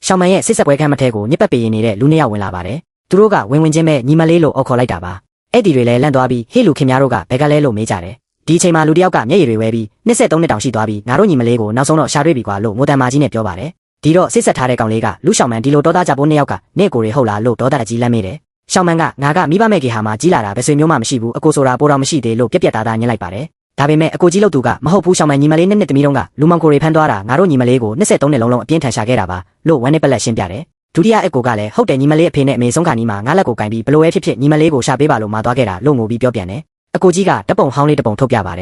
ရှောင်းမန်ရဲ့စစ်ဆက်ပွဲခန်းမထဲကိုညစ်ပတ်ပေရင်နေတဲ့လူနှစ်ယောက်ဝင်လာပါတယ်သူတို့ကဝင်ချင်းပဲညီမလေးလို့အော်ခေါ်လိုက်တာပါအဲ့ဒီတွေလည်းလန့်သွားပြီးဟေ့လူခင်များတို့ကဘယ်ကလဲလို့မေးကြတယ်ဒီအချိန်မှာလူတစ်ယောက်ကမျက်ရည်တွေဝဲပြီး23နှစ်တောင်ရှိသွားပြီးငါတို့ညီမလေးကိုနောက်ဆုံးတော့ရှာတွေ့ပြီကွာလို့ငိုတန်မာကြီးနဲ့ပြောပါတယ်ဒီတော့စစ်ဆက်ထားတဲ့ကောင်လေးကလူရှောင်းမန်ဒီလိုတောသားကြပိုးနှစ်ယောက်ကနေ့ကိုတွေဟုတ်လားလို့ဒေါသတကြီးလမ်းမေးတယ်ရှောင်းမန်ကငါကမိဘမဲ့ကေဟာမှာကြီးလာတာဘယ်ဆွေမျိုးမှမရှိဘူးအကိုဆိုတာပိုတော်မရှိသေးလို့ပြက်ပြက်သားသားညှစ်လိုက်ပါတယ်ဒါပေမဲ့အကိုကြီးလို့သူကမဟုတ်ဘူးရှောင်းမန်ညီမလေးနှစ်သမီးတုန်းကလူမောင်ကိုတွေဖမ်းသွားတာငါတို့ညီမလေးကို23နှစ်လုံးအပြင်းထန်ရှာခဲ့တာပါလို့ဝမ်းနဲ့ပက်လက်ရှင်းပြတယ်ဒုတိယအကိုကလည်းဟုတ်တယ်ညီမလေးအဖေနဲ့အမေဆုံးခါနီးမှာငါလက်ကိုကင်ပြီးဘလို့ပဲဖြစ်ဖြစ်ညီမလေးကိုရှာပေးပါလို့မှာသွားခဲ့တာလို့ငိုပြီးပြောပြန်တယ်အကိုကြီးကတပုံဟောင်းလေးတပုံထုတ်ပြပါတ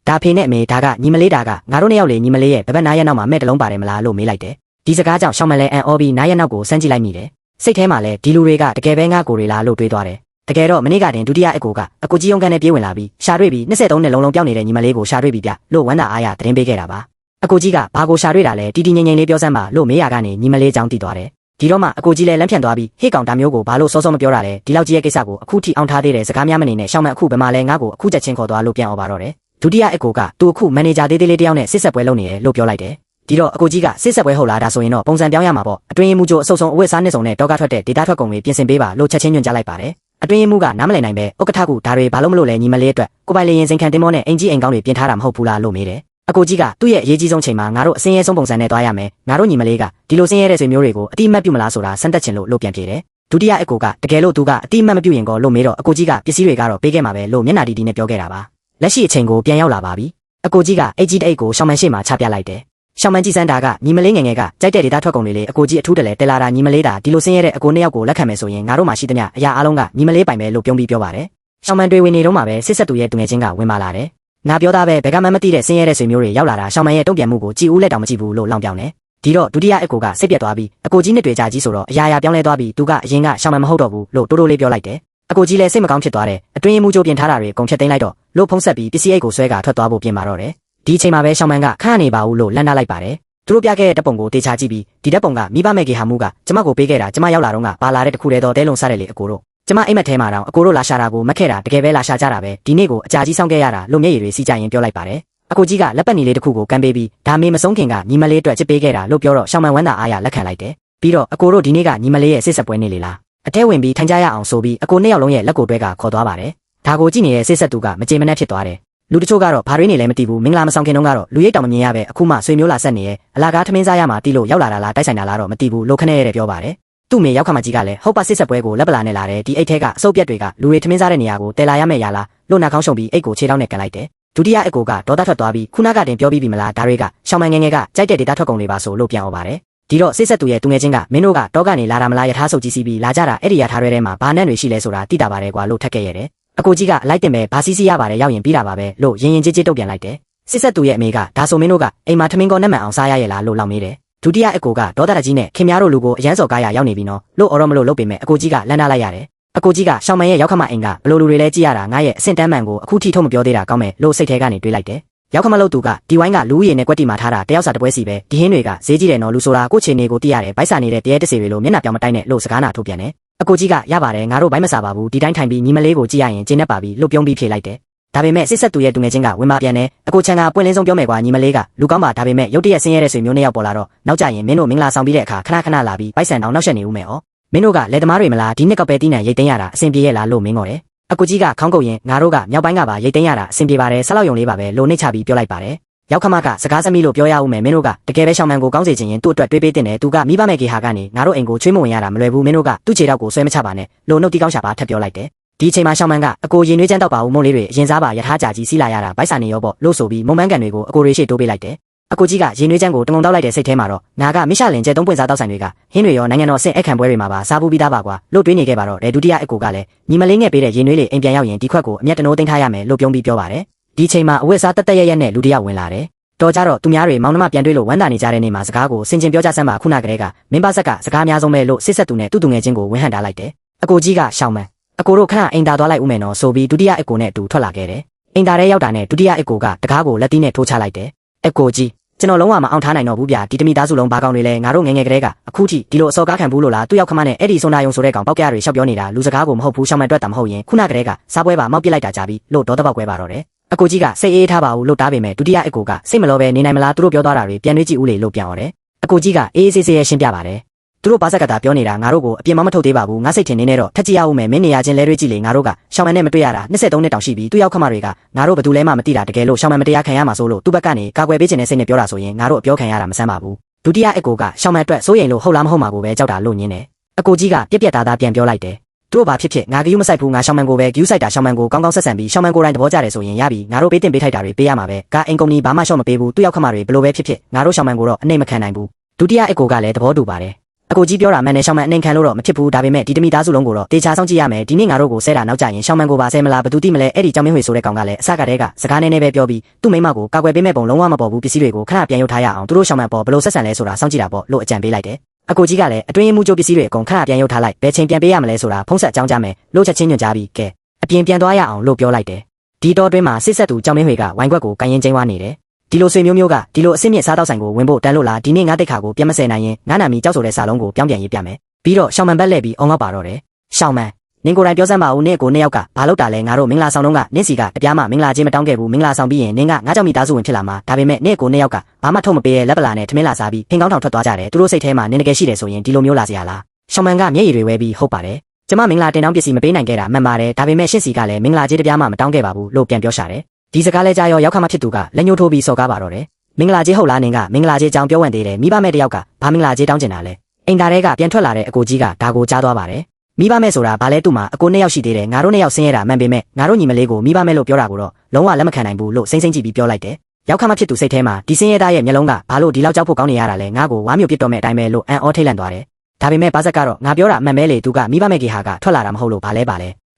ယ်ဒါဖေနဲ့အမေဒါကညီမလေးဒါကငါတို့နှစ်ယောက်လေညီမလေးရဲ့ဘပတ်နားရက်နောက်မှာမဲ့တလုံးပါတယ်မလားလို့မေးလိုက်တယ်ဒီစကားကြောင့်ရှောင်းမန်လည်းအန်အော်ပြီးနားရက်နောက်ကိုစမ်းကြည့်လိုက်မိတယ်စိတ်ထဲမှာလည်းဒီလူတွေကတကယ်ပဲငါကိုတွေလားလို့တွေးသွားတယ်တကယ်တော့မနေ့ကတင်ဒုတိယအကိုကအကိုကြီးရုံးခန်းနဲ့ပြေးဝင်လာပြီးရှာတွေ့ပြီး23နှစ်လုံးပြောင်းနေတဲ့ညီမလေးကိုရှာတွေ့ပြီးပြလို့ဝမ်းသာအားရသတင်းပေးခဲ့တာပါအကိုကြီးကဘာကိုရှာတွေ့တာလဲတီတီငိမ့်ငိမ့်လေးပြောစမ်းပါလို့မေးရကနေညီမလေးကြောင်းတည်သွားတယ်ဒီတော့မှအကိုကြီးလည်းလမ်းဖြန့်သွားပြီးဟေ့ကောင်တာမျိုးကိုဘာလို့စောစောမပြောတာလဲဒီလောက်ကြီးရဲ့ကိစ္စကိုအခုထိအောင်ထားသေးတယ်စကားများမနေနဲ့ရှောင်းမအခုဘယ်မှာလဲငါ့ကိုအခုချက်ချင်းခေါ်သွားလို့ပြန်អော်ပါတော့တယ်ဒုတိယအကိုကသူအခုမန်နေဂျာသေးသေးလေးတယောက်နဲ့စစ်ဆက်ပွဲလုပ်နေတယ်လို့ပြောလိုက်တယ်ဒီတော့အကိုကြီးကစစ်ဆက်ပွဲဟုတ်လားဒါဆိုရင်တော့ပုံစံပြောင်းရမှာပေါ့အတွင်းရေးမှူးချုပ်အဆုပ်ဆုံးအဝတ်စားနှစ်စုံနဲ့တောကထွက်တဲ့ဒေတာထွက်ကုန်တွေပြင်ဆင်ပေးပါလို့ချက်ချင်းညွှန်ကြားလိုက်ပါတယ်အတွင်းရေးမှူးကနားမလည်နိုင်ပဲဥက္ကဋ္ဌကဒါတွေဘာလို့မလို့လဲညီမလေးအတွက်ကိုပိုင်လေရင်စိန်ခံတင်မောနဲ့အင်ကြီးအိမ်ကောင်းတွေပြင်ထားတာမဟုတ်ဘူးလားလို့မေးတယ်အကိုကြီးကသူ့ရဲ့အရေးကြီးဆုံးချိန်မှာငါတို့အစင်းရဲဆုံးပုံစံနဲ့တွားရမယ်ငါတို့ညီမလေးကဒီလိုစင်းရဲတဲ့ဆွေမျိုးတွေကိုအတိမတ်ပြုမလားဆိုတာစမ်းသက်ချင်လို့ပြန်ပြေတယ်ဒုတိယအကိုကတကယ်လို့သူကအတိမတ်မပြုရင်ကောလို့မေးတော့အကိုကြီးကပစ္စည်းတွေကတော့ပေးခဲ့မှာပဲလို့မျက်နှာတီတီနဲ့ပြောခဲ့တာပါလက်ရှိအချိန်ကိုပြန်ရောက်လာပါပြီအကိုကြီးကအိတ်ကြီးတအိတ်ကိုရှောင်းမန်ရှိမှချပြလိုက်တယ်ရှောင်းမန်ကြီးစန်းတာကညီမလေးငယ်ငယ်ကကြိုက်တဲ့ဒေတာထွက်ကုန်တွေလေအကိုကြီးအထူးတလဲတဲလာတာညီမလေးတာဒီလိုစင်းရဲတဲ့အကိုနှစ်ယောက်ကိုလက်ခံမယ်ဆိုရင်ငါတို့မှရှိသမျှအရာအလုံးကညီမလေးပိုင်ပဲလို့ပြုံးပြီးပြောပါတယ်ရှောင်းမန်တွေဝင်နေတော့မှပဲစစ်ဆက်သူရဲ့တူငယ်ချင်းကဝင်มาလာတယ်ငါပြောသားပဲဘယ်ကမှမသိတဲ့စင်းရဲတဲ့ဆွေမျိုးတွေရောက်လာတာရှောင်းမန်ရဲ့တုံ့ပြန်မှုကိုကြည်ဦးလက်တောင်မကြည့်ဘူးလို့လောင်ပြောင်တယ်ဒီတော့ဒုတိယအကိုကစိတ်ပြတ်သွားပြီးအကိုကြီးနှစ်တွေကြာကြီးဆိုတော့အရာပြောင်းလဲသွားပြီးသူကအရင်ကရှောင်းမန်မဟုတ်တော့ဘူးလို့တိုးတိုးလေးပြောလိုက်တယ်အကိုကြီးလည်းစိတ်မကောင်းဖြစ်သွားတယ်အတွင်းရေးမှူးချုပ်ပြင်ထားတာတွေအကုန်ဖျက်သိမ်းလိုက်တော့လို့ဖုံးဆက်ပြီးပစ္စည်းအိတ်ကိုဆွဲကထွက်သွားဖို့ပြင်ပါတော့တယ်ဒီအချိန်မှာပဲရှောင်းမန်ကခန့်နေပါဘူးလို့လန့်ထားလိုက်ပါတယ်သူတို့ပြခဲ့တဲ့တပ်ပုံကိုတေချာကြည့်ပြီးဒီတပ်ပုံကမိဘမဲ့ကေဟာမှုကကျမကိုပေးခဲ့တာကျမရောက်လာတော့ကပါလာတဲ့တခုတည်းတော့တဲလုံစားတယ်လေအကိုတို့ကျမအိမ်မက်ထဲမှာတော့အကိုတို့လာရှာတာကိုမက်ခဲ့တာတကယ်ပဲလာရှာကြတာပဲဒီနေ့ကိုအကြာကြီးစောင့်ခဲ့ရတာလို့မျက်ရည်တွေစီးကြရင်ပြောလိုက်ပါတယ်အကိုကြီးကလက်ပတ်နီလေးတစ်ခုကိုကန်ပေးပြီးဒါမေမဆုံးခင်ကညီမလေးအတွက်ချစ်ပေးခဲ့တာလို့ပြောတော့ရှောင်းမန်ဝမ်းသာအားရလက်ခံလိုက်တယ်ပြီးတော့အကိုတို့ဒီနေ့ကညီမလေးရဲ့စစ်ဆက်ပွဲနေလေလားအတဲဝင်ပြီးထိုင်ကြရအောင်ဆိုပြီးအကိုနှစ်ယောက်လုံးရဲ့လက်ကိုတွဲကခေါ်သွားပါတယ်ဒါကိုကြည့်နေတဲ့စစ်ဆက်သူကမကြေမနက်ဖြစ်သွားတယ်လူတချို့ကတော့ဘာတွေနေလဲမသိဘူးမင်္ဂလာမဆောင်ခင်တုန်းကတော့လူရိတ်တောင်မမြင်ရပဲအခုမှဆွေမျိုးလာဆက်နေရဲ့အလာကားထမင်းစားရမှာတီးလို့ရောက်လာတာလားတိုက်ဆိုင်တာလားတော့မသိဘူးလို့ခနဲ့ရဲပြောပါတယ်သူ့မေရောက်ခါမကြီးကလည်းဟုတ်ပါစစ်ဆက်ပွဲကိုလက်ပလာနဲ့လာတယ်ဒီအိတ်ထဲကအစုပ်ပြက်တွေကလူတွေထမင်းစားတဲ့နေရာကိုတဲလာရမယ့်ရလားလို့နှာခေါင်းရှုံပြီးအိတ်ကိုခြေထောက်နဲ့ကန်လိုက်တယ်ဒုတိယအကိုကဒေါသထွက်သွားပြီးခုနကတင်ပြောပြီးပြီမလားဒါတွေကရှောင်းမန်ငယ်ငယ်ကကြိုက်တဲ့ဒေတာထွက်ကုန်တွေပါဆိုလို့ပြန်អော်ပါတယ်ဒီတော့စစ်ဆက်သူရဲ့သူငယ်ချင်းကမင်းတို့ကတော့ကနေလာတာမလားယထာဆုပ်ကြီးစီးပြီးလာကြတာအဲ့ဒီယထာတွေထဲမှာဘာနဲ့တွေရှိလဲဆိုတာသိတာပါတယ်ကွာလို့ထက်ခဲ့ရတယ်အကိုကြီးကအလိုက်တင်ပဲဘာစီးစီးရပါတယ်ရောက်ရင်ပြီးတာပါပဲလို့ရင်ကြေးတုတ်ပြန်လိုက်တယ်စစ်ဆက်သူရဲ့အမေကဒါဆိုမင်းတို့ကအိမ်မှာထမင်းကောနဲ့မှန်အောင်စားရရဲ့လားလို့လောက်မေးတယ်ဒုတိယအကိုကဒေါသတကြီးနဲ့ခင်များတို့လူကိုအရန်စော်ကားရရောက်နေပြီနော်လို့အော်တော့မလို့လုပ်ပေမဲ့အကိုကြီးကလန့်နာလိုက်ရတယ်အကိုကြီးကရှောင်းမန်ရဲ့ရောက်ခမအိမ်ကဘလို့လူတွေလဲကြည့်ရတာငါရဲ့အဆင့်တန်းမှန်ကိုအခုထိထုတ်မပြောသေးတာကောင်းမယ်လို့စိတ်ထဲကနေတွေးလိုက်တယ်ရောက်ခမလို့သူကဒီဝိုင်းကလူဦးရေနဲ့ကွက်တီမှာထားတာတယောက်စာတပွဲစီပဲဒီဟင်းတွေကဈေးကြီးတယ်နော်လူဆိုတာကိုချေနေကိုသိရတယ်ဘိုက်စာနေတဲ့တရေတစေတွေလိုမျက်နှာပြောင်းမတိုင်းနဲ့လို့စကားနာထုတ်ပြန်တယ်အကိုကြီးကရပါတယ်ငါတို့ဘိုင်းမစားပါဘူးဒီတိုင်းထိုင်ပြီးညီမလေးကိုကြည့်ရရင်ကျင်းနေပါပြီလို့ပြုံးပြီးဖြေလိုက်တယ်ဒါပေမဲ့စစ်ဆက်သူရဲ့တူငယ်ချင်းကဝင်မပြန်နဲ့အကိုချန်ကပွင့်လင်းဆုံးပြောမယ်ကွာညီမလေးကလူကောင်းပါဒါပေမဲ့ရုတ်တရက်ဆင်းရဲတဲ့ဆွေမျိုးနှစ်ယောက်ပေါ်လာတော့နောက်ကြရင်မင်းတို့မင်္ဂလာဆောင်ပြီးတဲ့အခါခဏလာပြီးဘိုက်ဆန်တောင်နောက်ဆက်နေဦးမယ်ဩမင်းတို့ကလက်သမားတွေမလားဒီနှစ်ကောက်ပဲတီးနံရိတ်သိမ်းရတာအဆင်ပြေရဲ့လားလို့မင်းငေါ်တယ်အကိုကြီးကခေါင်းကုတ်ရင်ငါတို့ကမြောက်ပိုင်းကပါရိတ်သိမ်းရတာအဆင်ပြေပါတယ်ဆက်လောက်ယုံလေးပါပဲလို့နှိမ့်ချပြီးပြောလိုက်ပါတယ်ရောက်ခမကစကားစမိလို့ပြောရဦးမယ်မင်းတို့ကတကယ်ပဲရှောင်းမန်ကိုကောင်းစေချင်ရင်သူ့အတွက်တွေးပေးတင်တယ်သူကမိဘမဲ့ကေဟာကနေငါတို့အိမ်ကိုချွေးမဝင်ရတာမလွယ်ဘူးမင်းတို့ကသူ့ခြေထောက်ကိုဆွဲမချပါနဲ့လို့နှုတ်တီးကောင်းရှာပါထပ်ပြောလိုက်တယ်ဒီအချိန်မှာရှောင်းမန်ကအကိုရင်နှွေးချမ်းတော့ပါဦးမုံလေးတွေအရင်စားပါရထားကြကြီးစီးလာရတာဗိုက်စာနေရောပေါ့လို့ဆိုပြီးမုံမန်းကန်တွေကိုအကိုတွေရှေ့တိုးပေးလိုက်တယ်အကိုကြီးကရင်နှွေးချမ်းကိုတငုံတောက်လိုက်တဲ့စိတ်ထဲမှာတော့ငါကမိရှလင်ကျဲသုံးပွင့်စားတောက်ဆိုင်တွေကဟင်းတွေရောနိုင်ငံတော်ဆင့်အခန့်ပွဲတွေမှာပါစားဖို့ပြီးသားပါကွာလို့တွေးနေခဲ့ပါတော့ဒုတိယအကိုကလည်းညီမလေးငယ်ပေးတဲ့ရင်နှွေးလေးအိမ်ပြန်ရောက်ရင်ဒီခွက်ကိုအမျက်တနိုးသိမ်းထားရမယ်လို့ပြုံးပြီးပြောပါတယ်ဒီအချိန်မှာအဝတ်စားတက်ရက်နဲ့လူတယောက်ဝင်လာတယ်တော်ကြတော့သူများတွေမောင်နှမပြန်တွေ့လို့ဝမ်းသာနေကြတဲ့နေ့မှာစကားကိုဆင်ခြင်ပြောကြစမ်းပါခုနကတည်းကမင်းပါဆက်ကစကားအများဆုံးပဲလို့စစ်ဆက်သူနဲ့သူ့သူငယ်ချင်းကိုဝင်းဟန်တာလိုက်တယ်အကိုကြီးကရှောင်းမန်အကိုတို့ခဏအိမ်သာသွားလိုက်ဦးမယ်နော်ဆိုပြီးဒုတိယအကိုနဲ့အတူထွက်လာခဲ့တယ်အိမ်သာထဲရောက်တာနဲ့ဒုတိယအကိုကတကားကိုလက်သီးနဲ့ထိုးချလိုက်တယ်အကိုကြီးကျွန်တော်လုံးဝမအောင်ထားနိုင်တော့ဘူးဗျာဒီတမိသားစုလုံးဘာကောင်တွေလဲငါတို့ငယ်ငယ်ကလေးကအခုထိဒီလိုအစော်ကားခံဘူးလို့လားသူ့ရောက်ခမနဲ့အဲ့ဒီစွန်နာယုံဆိုတဲ့ကောင်ပေါက်ကြတွေရှောက်ပြောနေတာလူစကားကိုမဟုတ်ဘူးရှောင်းမန်အတွက်တာမဟုတ်ရင်ခုနကတည်းကစားပွဲပါမောက်ပစ်လိုက်တာကြပြီလို့ဒေါသပေါက်ကွဲပါတော့တယ်အကိုကြီးကစိတ်အေးထားပါဦးလို့တားပေမဲ့ဒုတိယအကိုကစိတ်မလောပဲနေနိုင်မလားသူတို့ပြောသွားတာတွေပြန်တွေးကြည့်ဦးလေလို့ပြန်អော်တယ်အကိုကြီးကအေးအေးဆေးဆေးရှင်းပြပါတယ် သူတို့ပါဇက်ကတာပြောနေတာငါတို့ကိုအပြင်းမထုတ်သေးပါဘူးငါစိတ်ထင်နေတော့ထက်ကြည့်ရအောင်မယ်မင်းနေရချင်းလဲတွေးကြည့်လေငါတို့ကရှောင်းမန်နဲ့မတွေ့ရတာ23နှစ်တောင်ရှိပြီသူရောက်ခမတွေကငါတို့ဘသူလဲမှမသိတာတကယ်လို့ရှောင်းမန်မတရားခံရမှာဆိုလို့သူ့ဘက်ကနေကာကွယ်ပေးခြင်းနဲ့စိတ်နဲ့ပြောတာဆိုရင်ငါတို့အပြောခံရတာမဆန်းပါဘူးဒုတိယအကိုကရှောင်းမန်အတွက်စိုးရိမ်လို့ဟုတ်လားမဟုတ်မှာကိုပဲကြောက်တာလို့ညင်းတယ်အကိုကြီးကပြက်ပြက်သားသားပြန်ပြောလိုက်တယ်သူတို့ဘာဖြစ်ဖြစ်ငါဂယူးမဆိုင်ဘူးငါရှောင်းမန်ကိုပဲဂယူးဆိုင်တာရှောင်းမန်ကိုကောင်းကောင်းဆက်ဆံပြီးရှောင်းမန်ကိုတိုင်းသဘောကျတယ်ဆိုရင်ရပြီငါတို့ပေးတင်ပေးထိုက်တာတွေပေးရမှာပဲကအင်ကုမ္ပဏီဘာမှရှော့မပေးဘူးသူ့ရောက်ခမတွေဘလို့ပဲဖြစ်ဖြစ်ငါတို့ရှောင်းမန်ကိုတော့အနေမခံနိုင်ဘူးဒုတိယအကိုကလည်းသဘောတူပါတယ်အကိုကြီးပြောတာမှန်တယ်ရှောင်းမန်အနေခံလို့တော့မဖြစ်ဘူးဒါပေမဲ့ဒီတမိသားစုလုံးကိုတော့တေချာဆောင်ကြည့်ရမယ်ဒီနေ့ငါတို့ကိုဆဲတာနောက်ကြရင်ရှောင်းမန်ကိုပါဆဲမလားဘသူတိမလဲအဲ့ဒီကြောင်မင်းဝေဆိုတဲ့ကောင်ကလည်းအစကတည်းကစကားနည်းနည်းပဲပြောပြီးသူ့မိမကိုကာကွယ်ပေးမဲ့ပုံလုံးဝမပေါ်ဘူးပစ္စည်းတွေကိုခဏပြန်ရုပ်ထားရအောင်သူတို့ရှောင်းမန်ပေါ်ဘလို့ဆက်ဆံလဲဆိုတာစောင့်ကြည့်တာပေါ့လို့အကြံပေးလိုက်တယ်အကိုကြီးကလည်းအတွင်းမှုကျိုးပစ္စည်းတွေအကုန်ခဏပြန်ရုပ်ထားလိုက်ဘယ်ချိန်ပြန်ပေးရမလဲဆိုတာဖုံးဆက်အကြောင်းကြားမယ်လို့ချက်ချင်းညွှန်ကြားပြီးကဲအပြင်ပြန်သွားရအောင်လို့ပြောလိုက်တယ်ဒီတော့တွင်းမှာစစ်ဆက်သူကြောင်မင်းဝေကဝိုင်းခွက်ကိုကန်ရင်ကျင်းဝါနေတယ်ဒီလိုဆွေမျိုးမျိုးကဒီလိုအစ်မြင့်စားတောက်ဆိုင်ကိုဝင်ဖို့တန်းလို့လားဒီနေ့ငါတိတ်ခါကိုပြန်မဆယ်နိုင်ရင်ငါနာမီကြောက်ဆိုတဲ့စာလုံးကိုပြောင်းပြန်ရေးပြမယ်ပြီးတော့ရှောင်းမန်ဘက်လှည့်ပြီးအောင်ငေါ့ပါတော့တယ်ရှောင်းမန်နင်ကိုယ်တိုင်ပြောစမ်းပါဦးနင့်ကိုနှစ်ယောက်ကဘာလို့တာလဲငါတို့မင်္ဂလာဆောင်တော့ကနင့်စီကတပြားမှမင်္ဂလာချင်းမတောင်းခဲ့ဘူးမင်္ဂလာဆောင်ပြီးရင်နင်ကငါကြောင့်မိသားစုဝင်ဖြစ်လာမှာဒါပေမဲ့နင့်ကိုနှစ်ယောက်ကဘာမှထုတ်မပေးရဲ့လက်ပလာနဲ့ထမင်းလာစားပြီးဖင်ကောင်းထောင်ထွက်သွားကြတယ်သူတို့စိတ်ထဲမှာနင်တကယ်ရှိတယ်ဆိုရင်ဒီလိုမျိုးလာစရာလားရှောင်းမန်ကမျက်ရည်တွေဝဲပြီးဟုတ်ပါတယ်ကျမမင်္ဂလာတင်တောင်းပစ္စည်းမပေးနိုင်ခဲ့တာမှန်ပါတယ်ဒါပေမဲ့ရှင့်စီကလည်းမင်္ဂလာကြီးတပြားမှမတောင်းခဲ့ပါဘူးလို့ပြန်ပြောရှာတယ်ဒီစကားလဲကြားရောရောက်ခမဖြစ်သူကလက်ညှိုးထိုးပြီးစော်ကားပါတော့တယ်မင်္ဂလာကြီးဟုတ်လားနင်ကမင်္ဂလာကြီးကြောင်းပြောဝင်သေးတယ်မိဘမဲ့တယောက်ကဘာမင်္ဂလာကြီးတောင်းကျင်တာလဲအိမ်သားတွေကပြန်ထွက်လာတဲ့အကိုကြီးကဒါကိုကြားသွားပါတယ်မိဘမဲ့ဆိုတာဘာလဲသူ့မှာအကိုနှစ်ယောက်ရှိသေးတယ်ငါတို့နှစ်ယောက်ဆင်းရဲတာမှန်ပေမဲ့ငါတို့ညီမလေးကိုမိဘမဲ့လို့ပြောတာကိုတော့လုံးဝလက်မခံနိုင်ဘူးလို့စိမ့်စိမ့်ကြည့်ပြီးပြောလိုက်တယ်ရောက်ခမဖြစ်သူစိတ်ထဲမှာဒီဆင်းရဲသားရဲ့မျက်လုံးကဘာလို့ဒီလောက်ကြောက်ဖို့ကောင်းနေရတာလဲငါ့ကိုဝါမျိုးပြစ်တော့မဲ့အတိုင်းပဲလို့အန်အောထိတ်လန့်သွားတယ်ဒါပေမဲ့ဘာဇက်ကတော့ငါပြောတာမှန်မဲလေသူကမိဘမဲ့ကေဟာကထွက်လာတာမဟုတ်လို့ဘာလဲ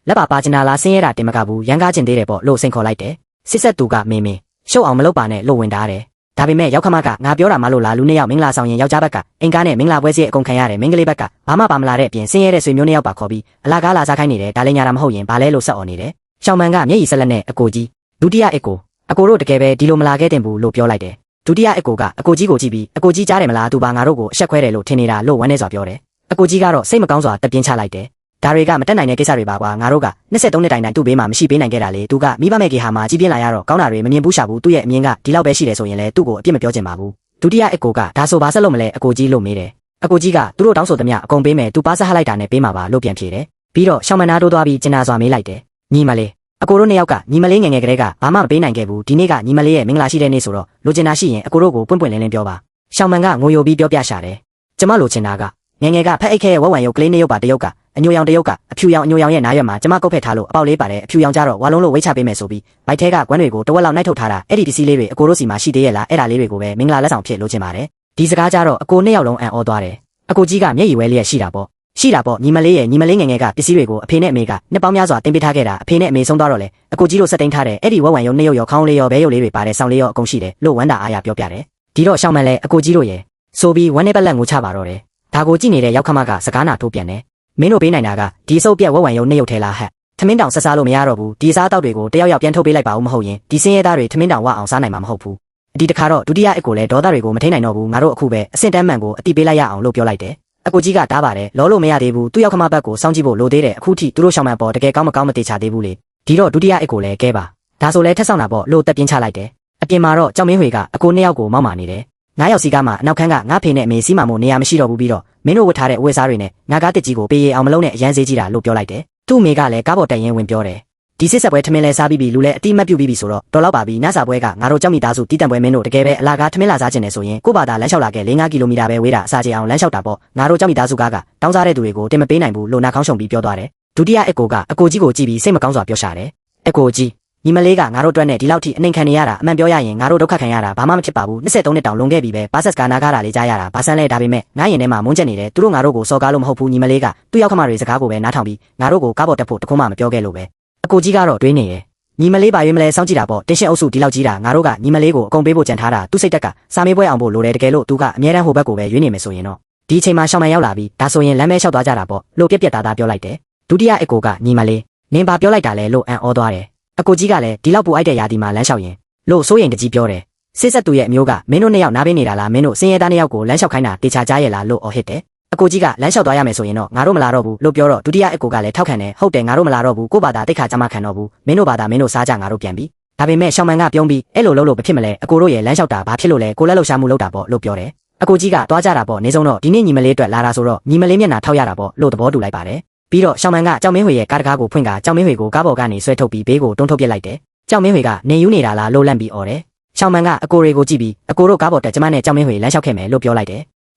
လက်ပါချင်တာလားဆင်းရဲတာတင်မကဘူးရန်ကားကျင်သေးတယ်ပေါ့လို့စိန်ခေါ်လိုက်တယ်စစ်ဆက်သူကမင်းရှုပ်အောင်မလုပ်ပါနဲ့လို့ဝင်တားတယ်ဒါပေမဲ့ရောက်ခမကငါပြောတာမှလို့လားလူနှစ်ယောက်မင်္ဂလာဆောင်ရင်ယောက်ျားဘက်ကအင်ကားနဲ့မင်္ဂလာပွဲစီအကုန်ခံရတယ်မင်္ဂလေးဘက်ကဘာမှပါမလာတဲ့အပြင်ဆင်းရဲတဲ့ဆွေမျိုးနှစ်ယောက်ပါခေါ်ပြီးအလားကားလာစားခိုင်းနေတယ်ဒါလည်းညာတာမဟုတ်ရင်ဘာလဲလို့ဆက်អော်နေတယ်ရှောင်းမန်ကမျက်ရည်ဆက်လက်နဲ့အကိုကြီးဒုတိယအကိုတို့တကယ်ပဲဒီလိုမလာခဲ့တင်ဘူးလို့ပြောလိုက်တယ်ဒုတိယအကိုကအကိုကြီးကိုကြည့်ပြီးအကိုကြီးကြားတယ်မလားသူပါငါတို့ကိုအဆက်ခွဲတယ်လို့ထင်နေတာလို့ဝမ်းနေစွာပြောတယ်အကိုကြီးကတော့စိတ်မကောင်းစွာတက်ပြင်းချလိုက်တယ်ဒါတွေကမတက်နိုင်တဲ့ကိစ္စတွေပါကွာငါတို့က23နှစ်တိုင်သူ့ဘေးမှာမရှိပေးနိုင်ခဲ့တာလေသူကမိဘမဲ့ကေဟာမှာကြီးပြင်းလာရတော့ကောင်းတာတွေမမြင်ဘူးရှာဘူးသူ့ရဲ့အမြင်ကဒီလောက်ပဲရှိတယ်ဆိုရင်လေသူ့ကိုအပြစ်မပြောချင်ပါဘူးဒုတိယအကိုကဒါဆိုဘာဆက်လုပ်မလဲအကိုကြီးလို့မေးတယ်အကိုကြီးကသူတို့တောင်းဆိုသမျှအကုန်ပေးမယ်သူပါဆက်ဟလိုက်တာနဲ့ပေးမှာပါလို့ပြန်ဖြေတယ်ပြီးတော့ရှောင်းမနာတိုးသွားပြီးကျင်နာစွာမေးလိုက်တယ်ညီမလေးအကိုတို့နှစ်ယောက်ကညီမလေးငယ်ငယ်ကလေးကဘာမှမပေးနိုင်ခဲ့ဘူးဒီနေ့ကညီမလေးရဲ့မင်္ဂလာရှိတဲ့နေ့ဆိုတော့လိုချင်တာရှိရင်အကိုတို့ကိုပွင့်ပွင့်လင်းလင်းပြောပါရှောင်းမန်ကငိုယိုပြီးပြောပြရှာတယ်ကျမလိုချင်တာကငယ်ငယ်ကဖက်အိတ်ခဲရဲ့ဝက်ဝံရုပ်ကလေးနှစ်ရုပ်ပါတရုပ်ကအညိုရောင်တရုပ်ကအဖြူရောင်အညိုရောင်ရဲ့နားရွက်မှာကျမကုတ်ဖက်ထားလို့အပေါက်လေးပါတယ်အဖြူရောင်ကြတော့ဝါလုံးလို့ဝိတ်ချပေးမယ်ဆိုပြီးဘိုက်ထဲကကွမ်းတွေကိုတဝက်လောက်နှိုက်ထုတ်ထားတာအဲ့ဒီပစ္စည်းလေးတွေအကိုတို့စီမှာရှိသေးရဲ့လားအဲ့ဒါလေးတွေကိုပဲမင်္ဂလာလက်ဆောင်ဖြစ်လိုချင်ပါတယ်ဒီစကားကြတော့အကိုနှစ်ယောက်လုံးအံ့ဩသွားတယ်အကိုကြီးကမျက်ရည်ဝဲလျက်ရှိတာပေါ့ညီမလေးငယ်ငယ်ကပစ္စည်းတွေကိုအဖေနဲ့အမေကနှစ်ပေါင်းများစွာတင်ပေးထားခဲ့တာအဖေနဲ့အမေဆုံးသွားတော့လေအကိုကြီးတို့စက်သိမ်းထားတဲ့အဲ့ဒီဝက်ဝံရုံနှစ်ရုပ်ရောခေါင်းလေးရောဘဲရုပ်လေးတွေပါတယ်ဆောင်းလေးရောအကုန်ရှိတယ်လို့ဝမ်းတာအားရပြောပြတယ်ဒီတော့ရှောင်းမန်လဲအကိုကြီးတို့ရဲ့ဆိုပြီးဝမ်းနဲ့ပက်လက်ငိုချပါတော့တယ်ဒါကိုကြည့်နေတဲ့ရောက်ခမကစကားနာထိုးပြန်တယ်မင်းတို့ပေးနိုင်တာကဒီအစုပ်ပြက်ဝက်ဝံရုံနှစ်ရုပ်ထဲလားဟဲ့ထမင်းတောင်ဆက်စားလို့မရတော့ဘူးဒီစားတောက်တွေကိုတယောက်ယောက်ပြန်ထုတ်ပေးလိုက်ပါဦးမဟုတ်ရင်ဒီစင်းရဲသားတွေထမင်းတောင်ဝအောင်စားနိုင်မှာမဟုတ်ဘူးအဒီတခါတော့ဒုတိယအကိုလည်းဒေါသတွေကိုမထိန်နိုင်တော့ဘူးငါတို့အခုပဲအစင်တန်းမှန်ကိုအတိပေးလိုက်ရအောင်လို့ပြောလိုက်တယ်အကိုကြီးကတားပါတယ်လောလို့မရသေးဘူးသူ့ရောက်ခမဘက်ကိုစောင့်ကြည့်ဖို့လိုသေးတယ်အခုထိသူတို့ရှောင်းမှန်ပေါ်တကယ်ကောင်းမကောင်းမတေချာသေးဘူးလေဒီတော့ဒုတိယအကိုလည်းကဲပါဒါဆိုလဲထက်ဆောင်တာပေါ့လို့တက်ပြင်းချလိုက်တယ်အပြင်မှာတော့ကြောင်မင်းဝေကအကိုနှစ်ယောက်ကိုမောက်မာနေတယ်9ယောက်စီကားမှာအနောက်ခန်းကငါဖေနဲ့အမေစီးမာမို့နေရာမရှိတော့ဘူးပြီးတော့မင်းတို့ဝတ်ထားတဲ့ဝတ်စားတွေနဲ့ငါကားတစ်ကြီးကိုပေးရအောင်မလုံးနဲ့အရန်စေးကြီးတာလို့ပြောလိုက်တယ်သူ့အမေကလည်းကားပေါ်တက်ရင်ဝင်ပြောတယ်ဒီစစ်ဆက်ပွဲထမင်းလဲစားပြီးပြီလူလဲအတိမတ်ပြုတ်ပြီးပြီဆိုတော့တော်တော့ပါပြီနတ်စာပွဲကငါတို့ကြောက်မိသားစုတီးတန့်ပွဲမင်းတို့တကယ်ပဲအလားကားထမင်းလာစားခြင်းနဲ့ဆိုရင်ကို့ဘာသာလမ်းလျှောက်လာခဲ့4-5ကီလိုမီတာပဲဝေးတာအစာချေအောင်လမ်းလျှောက်တာပေါ့ငါတို့ကြောက်မိသားစုကားကတောင်းစားတဲ့သူတွေကိုတင်မပေးနိုင်ဘူးလို့နာခေါင်းရှုံပြီးပြောသွားတယ်ဒုတိယအကိုကအကိုကြီးကိုကြည့်ပြီးစိတ်မကောင်းစွာပြောရှာတယ်အကိုကြီးညီမလေးကငါတို့အတွက်နဲ့ဒီလောက်ထိအနှိမ်ခံနေရတာအမှန်ပြောရရင်ငါတို့ဒုက္ခခံရတာဘာမှမဖြစ်ပါဘူး23နှစ်တောင်လွန်ခဲ့ပြီပဲပါဆက်စကားနာကားတာလေးကြားရတာဘာဆန်းလဲဒါပေမဲ့ငါရင်ထဲမှာမုန်းချက်နေတယ်သူတို့ငါတို့ကိုစော်ကားလို့မဟုတ်ဘူးညီမလေးကသူ့ရောက်ခမတွေစကားကိုပဲနားထောင်ပြီးငါတို့ကိုကားပေါ်တက်ဖို့တခုမှမပြောခဲ့လို့ပဲအကိုကြီးကတော့တွေးနေရဲ့ညီမလေးပါရွေးမလဲစောင့်ကြည့်တာပေါ့တင်းရှင်းအုပ်စုဒီလောက်ကြီးတာငါတို့ကညီမလေးကိုအကုန်ပေးဖို့ကြံထားတာသူ့စိတ်တက်ကစာမေးပွဲအောင်ဖို့လိုတယ်တကယ်လို့သူကအမြဲတမ်းဟိုဘက်ကိုပဲရွေးနေမယ်ဆိုရင်တော့ဒီအချိန်မှာရှောင်းမန်ရောက်လာပြီးဒါဆိုရင်လမ်းမဲလျှောက်သွားကြတာပေါ့လို့ပြက်ပြက်သားသားပြောလိုက်တယ်ဒုတိယအကိုကညီမလေးနင်ပါပြောလိုက်တာလဲလို့အံ့ဩသွားတယ်အကိုကြီးကလည်းဒီလောက်ပူအိုက်တဲ့ယာဒီမှာလမ်းလျှောက်ရင်လို့စိုးရင်တကြီးပြောတယ်စစ်ဆက်သူရဲ့အမျိုးကမင်းတို့နှစ်ယောက်နားပေးနေတာလားမင်းတို့စင်ရဲသားနှစ်ယောက်ကိုလမ်းလျှောက်ခိုင်းတာတေချာကြားရဲ့လားလို့အော်ဟစ်တယ်အကိုကြီးကလမ်းလျှောက်သွားရမယ်ဆိုရင်တော့ငါတို့မလာတော့ဘူးလို့ပြောတော့ဒုတိယအကိုကလည်းထောက်ခံတယ်ဟုတ်တယ်ငါတို့မလာတော့ဘူးကို့ဘာသာတိတ်ခါကြမှာခံတော့ဘူးမင်းတို့ဘာသာမင်းတို့စားကြငါတို့ပြန်ပြီဒါပေမဲ့ရှောင်းမန်ကပြုံးပြီးအဲ့လိုလုပ်လို့မဖြစ်မလဲအကိုတို့ရဲ့လမ်းလျှောက်တာဘာဖြစ်လို့လဲကိုလက်လှရှာမှုလုပ်တာပေါ့လို့ပြောတယ် အကိုကြီးကတွားကြတာပေါ့နေဆုံးတော့ဒီနေ့ညီမလေးအတွက်လာတာဆိုတော့ညီမလေးမျက်နှာထောက်ရတာပေါ့လို့သဘောတူလိုက်ပါတယ်ပြီးတော့ရှောင်းမန်ကကြောက်မင်းဝေရဲ့ကားတကားကိုဖွင့်ကကြောက်မင်းဝေကိုကားပေါ်ကနေဆွဲထုတ်ပြီးဘေးကိုတွန်းထုတ်ပစ်လိုက်တယ်ကြောက်မင်းဝေကနေယူနေတာလားလို့လန့်ပြီးអော်တယ်ရှောင်းမန်ကအကိုတွေကိုကြည့်ပြီးအကိုတို့ကားပေါ်တက်ကျမနဲ့ကြောက်မင်းဝေလမ်းလျှောက်ခဲ့မယ်လို့ပြောလိုက်တယ်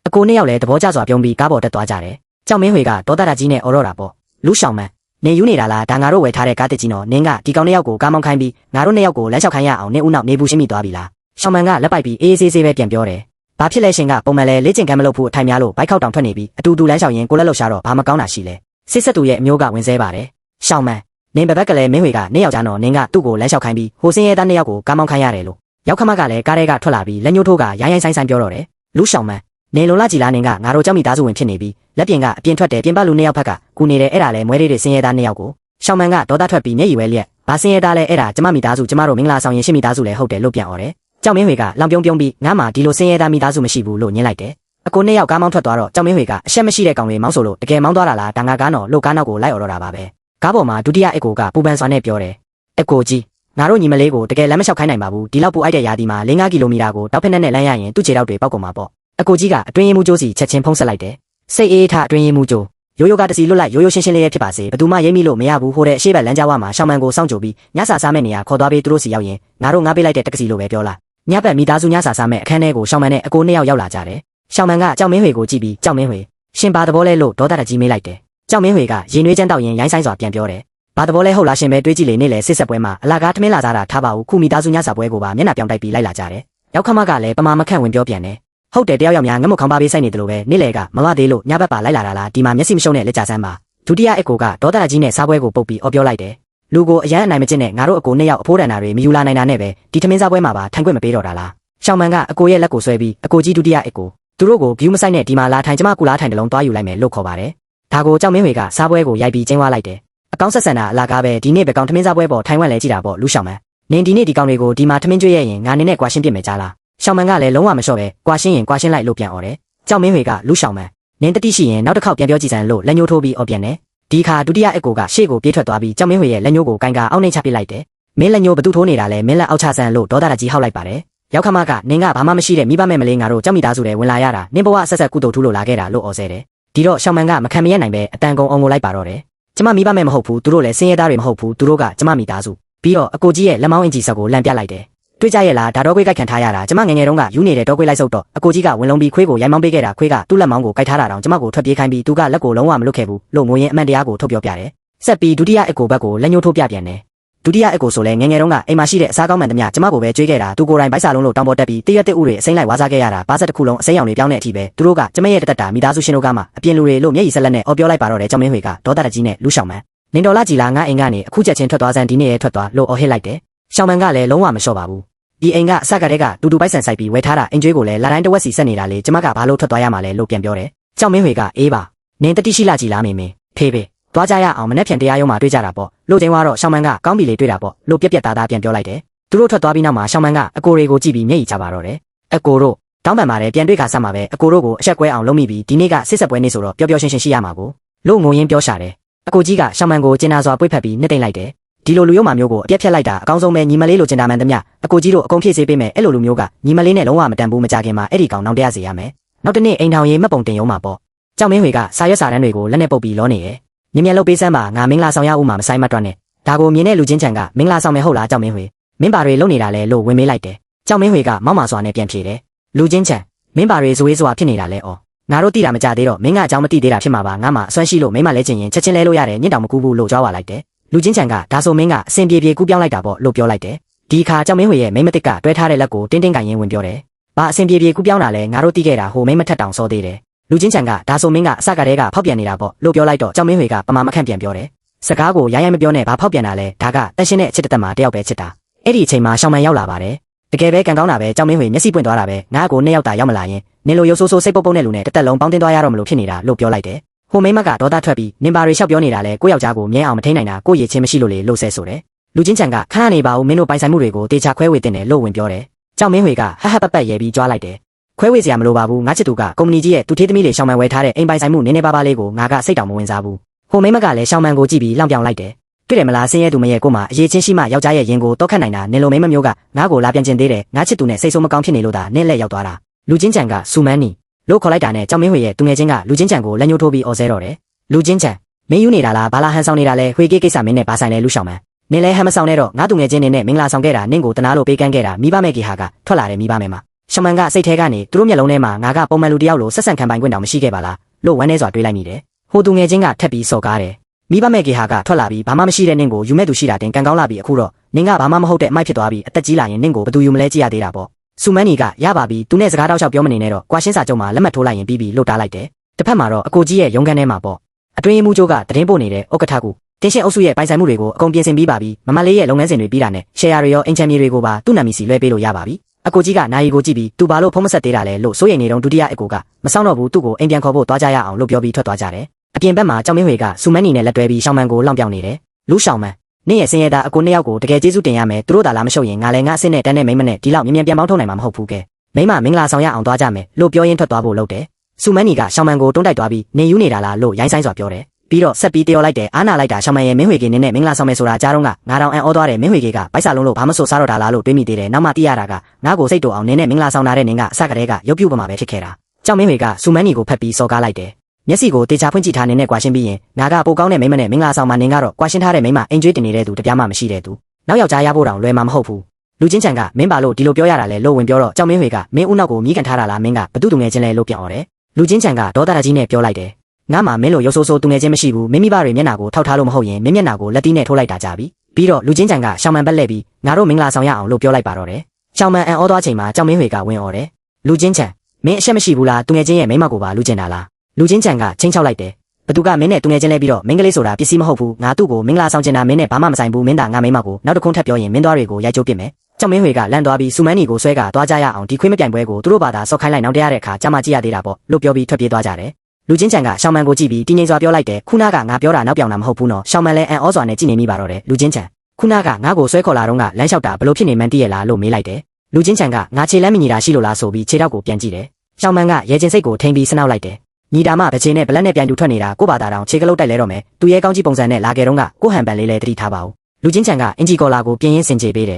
အကိုနှစ်ယောက်လည်းသဘောကျစွာပြုံးပြီးကားပေါ်တက်သွားကြတယ်ကြောက်မင်းဝေကဒေါသတကြီးနဲ့អော်တော့တာပေါ့လူရှောင်းမန်နေယူနေတာလားဒါငါတို့ဝယ်ထားတဲ့ကားတစ်ကြီးနော်နင်းကဒီကောင်နှစ်ယောက်ကိုကားမောင်းခိုင်းပြီးငါတို့နှစ်ယောက်ကိုလမ်းလျှောက်ခိုင်းရအောင်နေဦးနောက်နေဘူးရှင်းမိသွားပြီလားရှောင်းမန်ကလက်ပိုက်ပြီးအေးအေးဆေးဆေးပဲပြန်ပြောတယ်ဘာဖြစ်လဲရှင်ကပုံမှန်လဲလေ့ကျင့်ခန်းမလုပ်ဘူးအထိုင်များလို့ဘိုက်ခောက်တောင်ထွက်နေပြီးအတူတူလမ်းလျှောက်ရင်ကိုလက်လှုပ်ရှားတော့ဘာမကောင်းတာရှိလဲစစ်ဆက်သူရဲ့အမျိုးကဝင်ဆဲပါတယ်ရှောင်းမန်နင်းဘဘက်ကလည်းမင်းဝေကနေယောက်ျားနော်နင်းကသူ့ကိုလမ်းလျှောက်ခိုင်းပြီးဟိုစင်းရဲသားနှစ်ယောက်ကိုကားမောင်းခိုင်းရတယ်လို့ရောက်ခမကလည်းကားထဲကထွက်လာပြီးလက်ညှိုးထိုးကရိုင်းရိုင်းဆိုင်ပြောတော့တယ်လူရှောင်းမန်နေလုံလာကြည်လားနင်းကငါတို့ကြောက်မိသားစုဝင်ဖြစ်နေပြီးလက်ပြင်ကအပြင်ထွက်တယ်ပြင်ပလူနှစ်ယောက်ဖက်ကကူနေတယ်အဲ့ဒါလဲမွဲလေးတွေစင်းရဲသားနှစ်ယောက်ကိုရှောင်းမန်ကဒေါသထွက်ပြီးမျက်ရည်ဝဲလျက်ဘာစင်းရဲသားလဲအဲ့ဒါကျမမိသားစုကျမတို့မင်္ဂလာဆောင်ရင်ရှင်းမိသားစုလဲဟုတ်တယ်လို့ပြန်អော်တယ်ကြောက်မင်းဝေကလောင်ပြုံးပြီးငါမှဒီလိုစင်းရဲသားမိသားစုမရှိဘူးလို့ညင်းလိုက်တယ်အကိုနှစ်ယောက်ကားမောင်းထွက်သွားတော့ကြောက်မင်းဝေကအရှက်မရှိတဲ့ကောင်တွေမောင်းဆိုလို့တကယ်မောင်းသွားတာလားဒါငါကားနော်လို့ကားနောက်ကိုလိုက်អော်တော့တာပါပဲကားပေါ်မှာဒုတိယအကိုကပူပန်စွာနဲ့ပြောတယ်အကိုကြီးငါတို့ညီမလေးကိုတကယ်လမ်းမလျှောက်ခိုင်းနိုင်ပါဘူးဒီလောက်ပူအိုက်တဲ့ရာသီမှာ၄-၅ကီလိုမီတာကိုတောက်ဖက်နဲ့လမ်းရရင်သူ့ခြေထောက်တွေပောက်ကုန်မှာပေါ့အကိုကြီးကအတွင်းရင်မှုကျိုးစီချက်ချင်းဖုံးဆက်လိုက်တယ်စိတ်အေးထအတွင်းရင်မှုကျိုးရိုးရိုးကတစီလွတ်လိုက်ရိုးရိုးရှင်းရှင်းလေးဖြစ်ပါစေဘယ်သူမှရိပ်မိလို့မရဘူးဟိုတဲ့အရှိတ်လမ်းကြားဝမှာရှောင်းမန်ကိုစောင့်ကြိုပြီးညစာစားမဲ့နေရာခေါ်သွားပြီးသူတို့စီရောက်ရင်ငါတို့ငါပေးလိုက်တဲ့တက္ကစီလိုပဲပြောလားညဘက်မိသားစုညစာစားမဲ့အခန်းထဲကိုရှောင်းမန်နဲ့အကိုနှစ်ယောက်ရောက်လာကြတယ်ရှောင်းမန်ကကြောက်မင်းဝေကိုကြည့်ပြီးကြောက်မင်းဝေရှင်ပါသဘောလဲလို့ဒေါသတကြီးမေးလိုက်တယ်ကြောက်မင်းဝေကရင်နွေးချမ်းတောက်ရင်ရိုင်းဆိုင်စွာပြန်ပြောတယ်ဘာသဘောလဲဟုတ်လားရှင်ပဲတွေးကြည့်လေနေလေစစ်ဆက်ပွဲမှာအလာကားထမင်းလာစားတာထားပါဦးခုမိသားစုညစာပွဲကိုပါမျက်နှာပြောင်းတိုက်ပြီးလိုက်လာကြတယ်ရောက်ခမကလည်းပမာမခန့်ဝင်ပြောပြန်တယ်ဟုတ်တယ်တယောက်ယောက်များငမုတ်ခေါင်းပါပေးဆိုင်နေတယ်လို့ပဲနေလေကမမသေးလို့ညဘက်ပါလိုက်လာတာလားဒီမှာမျက်စိမရှုံးနဲ့လက်ကြဆန်းပါဒုတိယအကိုကဒေါသတကြီးနဲ့စားပွဲကိုပုတ်ပြီးအော်ပြောလိုက်တယ်လူကိုအရန်အနိုင်မကျင့်နဲ့ငါတို့အကိုနှစ်ယောက်အဖိုးတန်တာတွေမယူလာနိုင်တာနဲ့ပဲဒီထမင်းစားပွဲမှာပါထိုင်ခွင့်မပေးတော့တာလားရှောင်းမန်ကအကိုရဲ့လက်ကိုဆွဲပြီးအကိုကြီးဒုတိယအကိုသူတို့ကိုဂယူးမဆိုင်နဲ့ဒီမှာလာထိုင်ကျမကူလားထိုင်တလုံးသွားယူလိုက်မယ်လို့ခေါ်ပါတယ်ဒါကိုကြောက်မင်းဝေကစားပွဲကိုရိုက်ပြီးကျင်းသွားလိုက်တယ်အကောင်းဆက်ဆန်တာအလားကားပဲဒီနေ့ပဲကောင်းထမင်းစားပွဲပေါ်ထိုင်ဝက်လဲကြည့်တာပေါ့လူရှောင်းမန်နင်ဒီနေ့ဒီကောင်တွေကိုဒီမှာထမင်းကျွေးရရင်ငါနင်းနဲ့ကွာရှင်းပြစ်မယ်ကြားလားရှောင်းမန်ကလည်းလုံးဝမလျှော့ပဲကွာရှင်းရင်ကွာရှင်းလိုက်လို့ပြန်អော်တယ်ကြောက်မင်းဝေကလူရှောင်းမန်နင်တတိရှိရင်နောက်တစ်ခေါက်ပြန်ပြောကြည့်စမ်းလို့လက်ညှိုးထိုးပြီးអော်ပြန်တယ်ဒီခါဒုတိယအကိုကရှေ့ကိုပြေးထွက်သွားပြီးကြောက်မင်းဝေရဲ့လက်ညှိုးကိုကိုင်ကာအောက်နှိမ့်ချပစ်လိုက်တယ်မင်းလက်ညှိုးဘသူထိုးနေတာလဲမင်းလက်အောက်ချဆန်းလို့ဒေါသတကြီးဟောက်လိုက်ပါတယ်ရောက်ခမကနင်ကဘာမှမရှိတဲ့မိဘမဲ့မလေးငါတို့ကြောက်မိသားစုတွေဝင်လာရတာနင်ဘဝဆက်ဆက်ကုသိုလ်ထူးလို့လာခဲ့တာလို့អော်ဆဲတယ်ဒီတော့ရှောင်းမန်ကမခံမရနိုင်ပဲအတန်ကုန်အောင်ကိုလိုက်ပါတော့တယ်ကျမမိဘမဲ့မဟုတ်ဘူးသူတို့လည်းဆင်းရဲသားတွေမဟုတ်ဘူးသူတို့ကကျမမိသားစုပြီးတော့အကိုကြီးရဲ့လက်မောင်းအင်ကြီးဆက်ကိုလန့်ပြလိုက်တယ်တွေ့ကြရဲ့လားဒါတော့ခွေးကြိုက်ခံထားရတာကျမငယ်ငယ်တုန်းကယူနေတဲ့တော့ခွေးလိုက်ဆုပ်တော့အကိုကြီးကဝင်လုံးပြီးခွေးကိုရိုက်မောင်းပေးခဲ့တာခွေးကသူ့လက်မောင်းကိုကြိုက်ထားတာတောင်ကျမကိုထွက်ပြေးခိုင်းပြီးသူကလက်ကိုလုံးဝမလွတ်ခဲ့ဘူးလို့ငိုရင်အမှန်တရားကိုထုတ်ပြောပြတယ်ဆက်ပြီးဒုတိယအကိုဘက်ကိုလက်ညှိုးထိုးပြပြန်တယ်ဒုတိယအကိုဆိုလဲငယ်ငယ်တုန်းကအိမ်မှာရှိတဲ့အစားကောင်းမှန်သမျှကျမကိုပဲကြွေးခဲ့တာသူကိုယ်တိုင်ဗိုက်စာလုံးလို့တောင်းပေါ်တက်ပြီးတရက်တက်ဥတွေအစိမ့်လိုက်ဝါစားခဲ့ရတာဘာဆက်တစ်ခုလုံးအစိမ့်ရောင်တွေပြောင်းတဲ့အထိပဲသူတို့ကကျမရဲ့တက်တာမိသားစုရှင်တို့ကမှအပြင်လူတွေလို့မျက်ရည်ဆက်လက်နဲ့အော်ပြောလိုက်ပါတော့တယ်ကြောင်မင်းဝေကဒေါသတကြီးနဲ့လူရှောင်းမန်နင်တော်လာကြည်လားငါအိမ်ကနေအခုချက်ချင်းထွက်သွားစမ်းဒီနေ့ရဲထွက်သွားလို့အော်ဟစ်လိုက်တယ်ရှောင်းမန်ကလည်းလုံးဝမလျှော့ပါဘူးဒီအိမ်ကအစကတည်းကတူတူပိုက်ဆံစိုက်ပြီးဝယ်ထားတာအင်ကျွေးကိုလည်းလာတိုင်းတစ်ဝက်စီဆက်နေတာလေကျမကဘာလို့ထွက်သွားရမှာလဲလို့ပြန်ပြောတယ်ကြောင်မင်းဝေကအေးပါနင်တတိရှိလာကြည်လားမေဖေးသွားကြရအောင်မနေ့ဖြန်တရားရုံးမှာတွေ့ကြတာပေါ့လို့ချင်းကတော့ရှောင်းမန်ကကောင်းပြီလေတွေ့တာပေါ့လို့ပြက်သားသားပြန်ပြောလိုက်တယ်သူတို့ထွက်သွားပြီးနောက်မှာရှောင်းမန်ကအကိုတွေကိုကြည့်ပြီးမျက်ရည်ချပါတော့တယ်အကိုတို့တောင်းပန်ပါတယ်ပြန်တွေ့ခါဆက်မှာပဲအကိုတို့ကိုအဆက်ကွဲအောင်လုပ်မိပြီးဒီနေ့ကစစ်ဆက်ပွဲနေ့ဆိုတော့ပျော်ပျော်ရွှင်ရွှင်ရှိရမှာကိုလို့ငိုရင်းပြောရှာတယ်အကိုကြီးကရှောင်းမန်ကိုကျင်နာစွာပွေ့ဖက်ပြီးနှစ်သိမ့်လိုက်တယ်ဒီလိုလူရုံမှာမျိုးကိုအပြက်ဖြတ်လိုက်တာအကောင်းဆုံးပဲညီမလေးလိုကျင်တာမှန်သမျှအကိုကြီးတို့အကုန်ဖြည့်ဆေးပေးမယ်အဲ့လိုလူမျိုးကညီမလေးနဲ့လုံးဝမတန်ဘူးမကြခင်မှာအဲ့ဒီကောင်နောင်တရစေရမယ်နောက်တစ်နေ့အိမ်ထောင်ရေးမှတ်ပုံတင်ရုံမှာပေါ့ကြောင်မင်းဝေကစာရွက်စာတမ်းတွေကိုလက်နဲ့ပုတ်ပြီးလောနေရဲ့မြင်လှုပ်ပေးစမ်းပါငါမင်္ဂလာဆောင်ရဦးမှာမဆိုင်မတွက်နဲ့ဒါကိုမြင်တဲ့လူချင်းချန်ကမင်္ဂလာဆောင်မယ်ဟုတ်လားကြောင်မင်းဝေမင်းပါတွေလုံနေတာလဲလို့ဝင်မေးလိုက်တယ်ကြောင်မင်းဝေကမောက်မာစွာနဲ့ပြန်ဖြေတယ်လူချင်းချန်မင်းပါတွေဇွေးစွာဖြစ်နေတာလဲဩငါတို့သိတာမကြသေးတော့မင်းကအကြောင်းမသိသေးတာဖြစ်မှာပါငါမှအစွမ်းရှိလို့မိမလဲချင်ရင်ချက်ချင်းလဲလို့ရတယ်ညင့်တောင်မကူဘူးလို့ကြွားပါလိုက်တယ်လူချင်းချန်ကဒါဆိုမင်းကအစင်ပြေပြေကူးပြောင်းလိုက်တာပေါ့လို့ပြောလိုက်တယ်ဒီခါကြောင်မင်းဝေရဲ့မိမတစ်ကတွဲထားတဲ့လက်ကိုတင်းတင်းကန်ရင်ဝင်ပြောတယ်ဘာအစင်ပြေပြေကူးပြောင်းတာလဲငါတို့သိခဲ့တာဟိုမိမထက်တောင်စောသေးတယ်လူချင်းချန်ကဒါဆိုမင်းကအစကတည်းကဖောက်ပြန်နေတာပေါ့လို့ပြောလိုက်တော့ကြောင်မင်းဝေကပမာမခန့်ပြန်ပြောတယ်စကားကိုရိုင်းမပြောနဲ့ဘာဖောက်ပြန်တာလဲဒါကတန်ရှင်းတဲ့အချစ်တသက်မှာတယောက်ပဲချစ်တာအဲ့ဒီအချိန်မှာရှောင်းမန်ရောက်လာပါတယ်တကယ်ပဲကံကောင်းတာပဲကြောင်မင်းဝေမျက်စိပွင့်သွားတာပဲငါ့ကိုနှစ်ယောက်တာရောက်မလာရင်နင်လိုရုပ်ဆိုးဆိုးစိတ်ပုတ်ပုတ်နဲ့လူနဲ့တက်လုံးပေါင်းတင်သွားရတော့မလို့ဖြစ်နေတာလို့ပြောလိုက်တယ်ဟိုမိမကဒေါသထွက်ပြီးနင်ပါတွေလျှောက်ပြောနေတာလဲကိုယောက်ျားကိုမြဲအောင်မထိန်နိုင်တာကိုရည်ချင်းမရှိလို့လေလို့ဆဲဆိုတယ်လူချင်းချန်ကခဏနေပါဦးမင်းတို့ပိုင်ဆိုင်မှုတွေကိုတေချာခွဲဝေတင်တယ်လို့ဝင်ပြောတယ်ကြောင်မင်းဝေကဟဟပတ်ရဲပြီးကြွားလိုက်တယ်ခွဲဝေစရာမလိုပါဘူးငါချစ်သူကကုမ္ပဏီကြီးရဲ့သူထေးသမီးတွေရှောင်းမန်ဝယ်ထားတဲ့အိမ်ပိုင်ဆိုင်မှုနည်းနည်းပါးပါးလေးကိုငါကစိတ်တောင်မဝင်စားဘူးဟိုမိမကလည်းရှောင်းမန်ကိုကြည့်ပြီးလောင်ပြောင်လိုက်တယ်တွေ့တယ်မလားဆင်းရဲသူမရဲ့ကိုမှအရေးချင်းရှိမှယောက်ျားရဲ့ရင်ကိုတောက်ခတ်နိုင်တာနင်လိုမိမမျိုးကငါ့ကိုလာပြန်ကျင်သေးတယ်ငါချစ်သူနဲ့စိတ်ဆိုးမကောင်းဖြစ်နေလို့ဒါနင့်လက်ရောက်သွားတာ လူချင်းချန်ကစူမန်းနီလို့ခေါ်လိုက်တာနဲ့ကြောင်မင်းဝေရဲ့သူငယ်ချင်းကလူချင်းချန်ကိုလက်ညှိုးထိုးပြီးအော်ဆဲတော့တယ်လူချင်းချန်မင်းယူနေတာလားဘာလာဟန်ဆောင်နေတာလဲခွေးကိစ္စမင်းနဲ့ဘာဆိုင်လဲလူရှောင်မန်းနင်လဲဟန်မဆောင်နဲ့တော့ငါသူငယ်ချင်းနေနဲ့မင်္ဂလာဆောင်ခဲ့တာနင့်ကိုတနာလို့ပေးကမ်းခဲ့တာမိဘမဲ့ကေဟာကထွက်လာတယ်မိဘမဲ့မှာရှမန်ကစိတ်ထဲကနေသူတို့မျက်လုံးထဲမှာငါကပုံမှန်လူတယောက်လိုဆက်ဆံခံပိုင်ခွင့်တောင်မရှိခဲ့ပါလားလို့ဝမ်းနေစွာတွေးလိုက်မိတယ်ဟိုသူငယ်ချင်းကထက်ပြီးစော်ကားတယ်မိဘမဲ့ကေဟာကထွက်လာပြီးဘာမှမရှိတဲ့နင့်ကိုယူမဲ့သူရှိတာတင်ကန်ကောင်းလာပြီးအခုတော့နင်ကဘာမှမဟုတ်တဲ့အမိုက်ဖြစ်သွားပြီးအသက်ကြီးလာရင်နင့်ကိုဘယ်သူယူမလဲကြည့်ရသေးတာပေါ့စူမန်းနီကရပါပြီသူနဲ့စကားတောက်လျှောက်ပြောမနေနဲ့တော့ကွာရှင်းစာချုပ်မှာလက်မှတ်ထိုးလိုက်ရင်ပြီးပြီလို့တားလိုက်တယ်တစ်ဖက်မှာတော့အကိုကြီးရဲ့ရုံးခန်းထဲမှာပေါ့အတွင်းမှုကျိုးကတရင်ပို့နေတဲ့ဥက္ကဋ္ဌကူတင်းရှင်းအုပ်စုရဲ့ပိုင်ဆိုင်မှုတွေကိုအကုန်ပြင်ဆင်ပြီးပါပြီမမလေးရဲ့လုပ်ငန်းစဉ်တွေပြီးတာနဲ့ရှယ်ယာတွေရောအင်ချန်မြေတွေကိုပါသူ့နာမည်စီလွှဲပေးလို့ရပါပြီအကိုကြီးကနိုင်ရီကိုကြည့်ပြီးသူဘာလို့ဖုံးမဆက်သေးတာလဲလို့စိုးရိမ်နေတော့ဒုတိယအကိုကမဆောင်တော့ဘူးသူ့ကိုအိမ်ပြန်ခေါ်ဖို့သွားကြရအောင်လို့ပြောပြီးထွက်သွားကြတယ်အပြင်ဘက်မှာကြောင်မင်းဝေကစူမန်းနီနဲ့လက်တွဲပြီးရှောင်းမန်ကိုလောင်ပြောင်နေတယ်လူရှောင်းမန်နေ့ရဲ့စင်ရတာအကိုနှစ်ယောက်ကိုတကယ်ကျေးဇူးတင်ရမယ်သူတို့သာလာမရှုပ်ရင်ငါလည်းငါအစ်စ်နဲ့တန်းနဲ့မိမနဲ့ဒီလောက်မြ мян ပြန်ပေါင်းထုတ်နိုင်မှာမဟုတ်ဘူးကဲမိမမင်္ဂလာဆောင်ရအောင်သွားကြမယ်လို့ပြောရင်းထွက်သွားဖို့လုပ်တယ်စူမန်းနီကရှောင်းမန်ကိုတွန်းတိုက်သွားပြီးနေယူနေတာလားလို့ရိုင်းဆိုင်စွာပြောတယ်ပြီးတော့ဆက်ပြီးတယောလိုက်တယ်အားနာလိုက်တာရှောင်းမန်ရဲ့မင်းဝေကေနေနဲ့မင်္ဂလာဆောင်မယ်ဆိုတာကြားတော့ကငါတောင်အံ့ဩသွားတယ်မင်းဝေကေကပိုက်စာလုံးလို့ဘာမဆိုစားတော့တာလားလို့တွေးမိသေးတယ်နောက်မှသိရတာကငါ့ကိုစိတ်တူအောင်နင်းနဲ့မင်္ဂလာဆောင်တာတဲ့နင်းကအစကတည်းကရုပ်ပြုတ်ပမာပဲဖြစ်ခဲ့တာကြောင်မင်းဝေကစူမန်းနီကိုဖက်ပြီးစော်ကားလိုက်တယ်မျက်စိကိုတေချာဖွင့်ကြည့်ထားနေတဲ့ကွာရှင်းပြီးရင်ငါကပိုကောင်းတဲ့မိမနဲ့မင်္ဂလာဆောင်မှာနင်းကတော့ကွာရှင်းထားတဲ့မိမအင်ကျွေးတင်နေတဲ့သူတပြားမှမရှိတဲ့သူနောက်ယောက်ျားရဖို့တောင်လွယ်မှာမဟုတ်ဘူးလူချင်းချန်ကမင်းပါလို့ဒီလိုပြောရတာလဲလို့ဝင်ပြောတော့ကြောင်မင်းဝေကမင်းဦးနောက်ကိုမြည်ကန်ထားတာလားမင်းကဘသူသူငယ်ချင်းလဲလို့ပြန်អော်တယ်လူချင်းချန်ကဒေါသကြီးနဲ့ပြောလိုက်တယ်ငါမှမင်းလိုရုပ်ဆိုးဆိုးသူငယ်ချင်းမရှိဘူးမိမိဘတွေမျက်နှာကိုထောက်ထားလို့မဟုတ်ရင်မင်းမျက်နှာကိုလက်တီးနဲ့ထိုးလိုက်တာကြပြီပြီးတော့လူချင်းချန်ကရှောင်းမန်ပက်လှည့်ပြီးငါတို့မင်္ဂလာဆောင်ရအောင်လို့ပြောလိုက်ပါတော့တယ်ရှောင်းမန်အံ့ဩသွားချိန်မှာကြောင်မင်းဝေကဝင်អော်တယ်လူချင်းချန်မင်းအရှက်မရှိဘူးလားသူငယ်ချင်းရဲ့မိမကိုပါလူချင်းတာလားလူချင်းချန်ကချင်းချောက်လိုက်တယ်ဘသူကမင်းနဲ့သူငယ်ချင်းလဲပြီးတော့မင်းကလေးဆိုတာပစ္စည်းမဟုတ်ဘူးငါသူ့ကိုမင်္ဂလာဆောင်ချင်တာမင်းနဲ့ဘာမှမဆိုင်ဘူးမင်းသာငါမိမကိုနောက်တစ်ခုထပ်ပြောရင်မင်းသားတွေကိုရိုက်ချိုးပစ်မယ်ကြောင်မင်းဝေကလန့်သွားပြီးစူမန်းနီကိုဆွဲကသွားကြရအောင်ဒီခွေးမပြိုင်ပွဲကိုသူတို့ဘာသာဆော့ခိုင်းလိုက်နောက်တရတဲ့အခါကြာမှကြည့်ရသေးတာပေါ့လို့ပြောပြီးထွက်ပြေးသွားကြတယ်လူချင်းချန်ကရှောင်းမန်ကိုကြည့်ပြီးတင်းငိမ့်စွာပြောလိုက်တယ်ခုနကငါပြောတာနောက်ပြောင်တာမဟုတ်ဘူးနော်ရှောင်းမန်လည်းအံ့ဩစွာနဲ့ကြည့်နေမိပါတော့တယ်လူချင်းချန်ခုနကငါ့ကိုဆွဲခေါ်လာတော့ကလမ်းလျှောက်တာဘလို့ဖြစ်နေမှန်းသိရလားလို့မေးလိုက်တယ်လူချင်းချန်ကငါခြေလမ်းမညီတာရှိလို့လားဆိုပြီးခြေထောက်ကိုပြန်ကြည့်တယ်ရှောင်းမန်ကရဲချင်းစိတ်ကိုထိန်ပြီးစနောက်လိုက်တယ်ညီတာမဗချေနဲ့ဘလက်နဲ့ပြန်တူထွက်နေတာကိုဘာသာတောင်ခြေကလုတ်တိုက်လဲတော့မယ်သူရဲကောင်းကြီးပုံစံနဲ့လာခဲ့တော့ကကိုဟန်ပန်လေးလဲတတိထားပါဦးလူချင်းချန်ကအင်ဂျီကော်လာကိုပြင်းရင်းစင်ကြေပေးတယ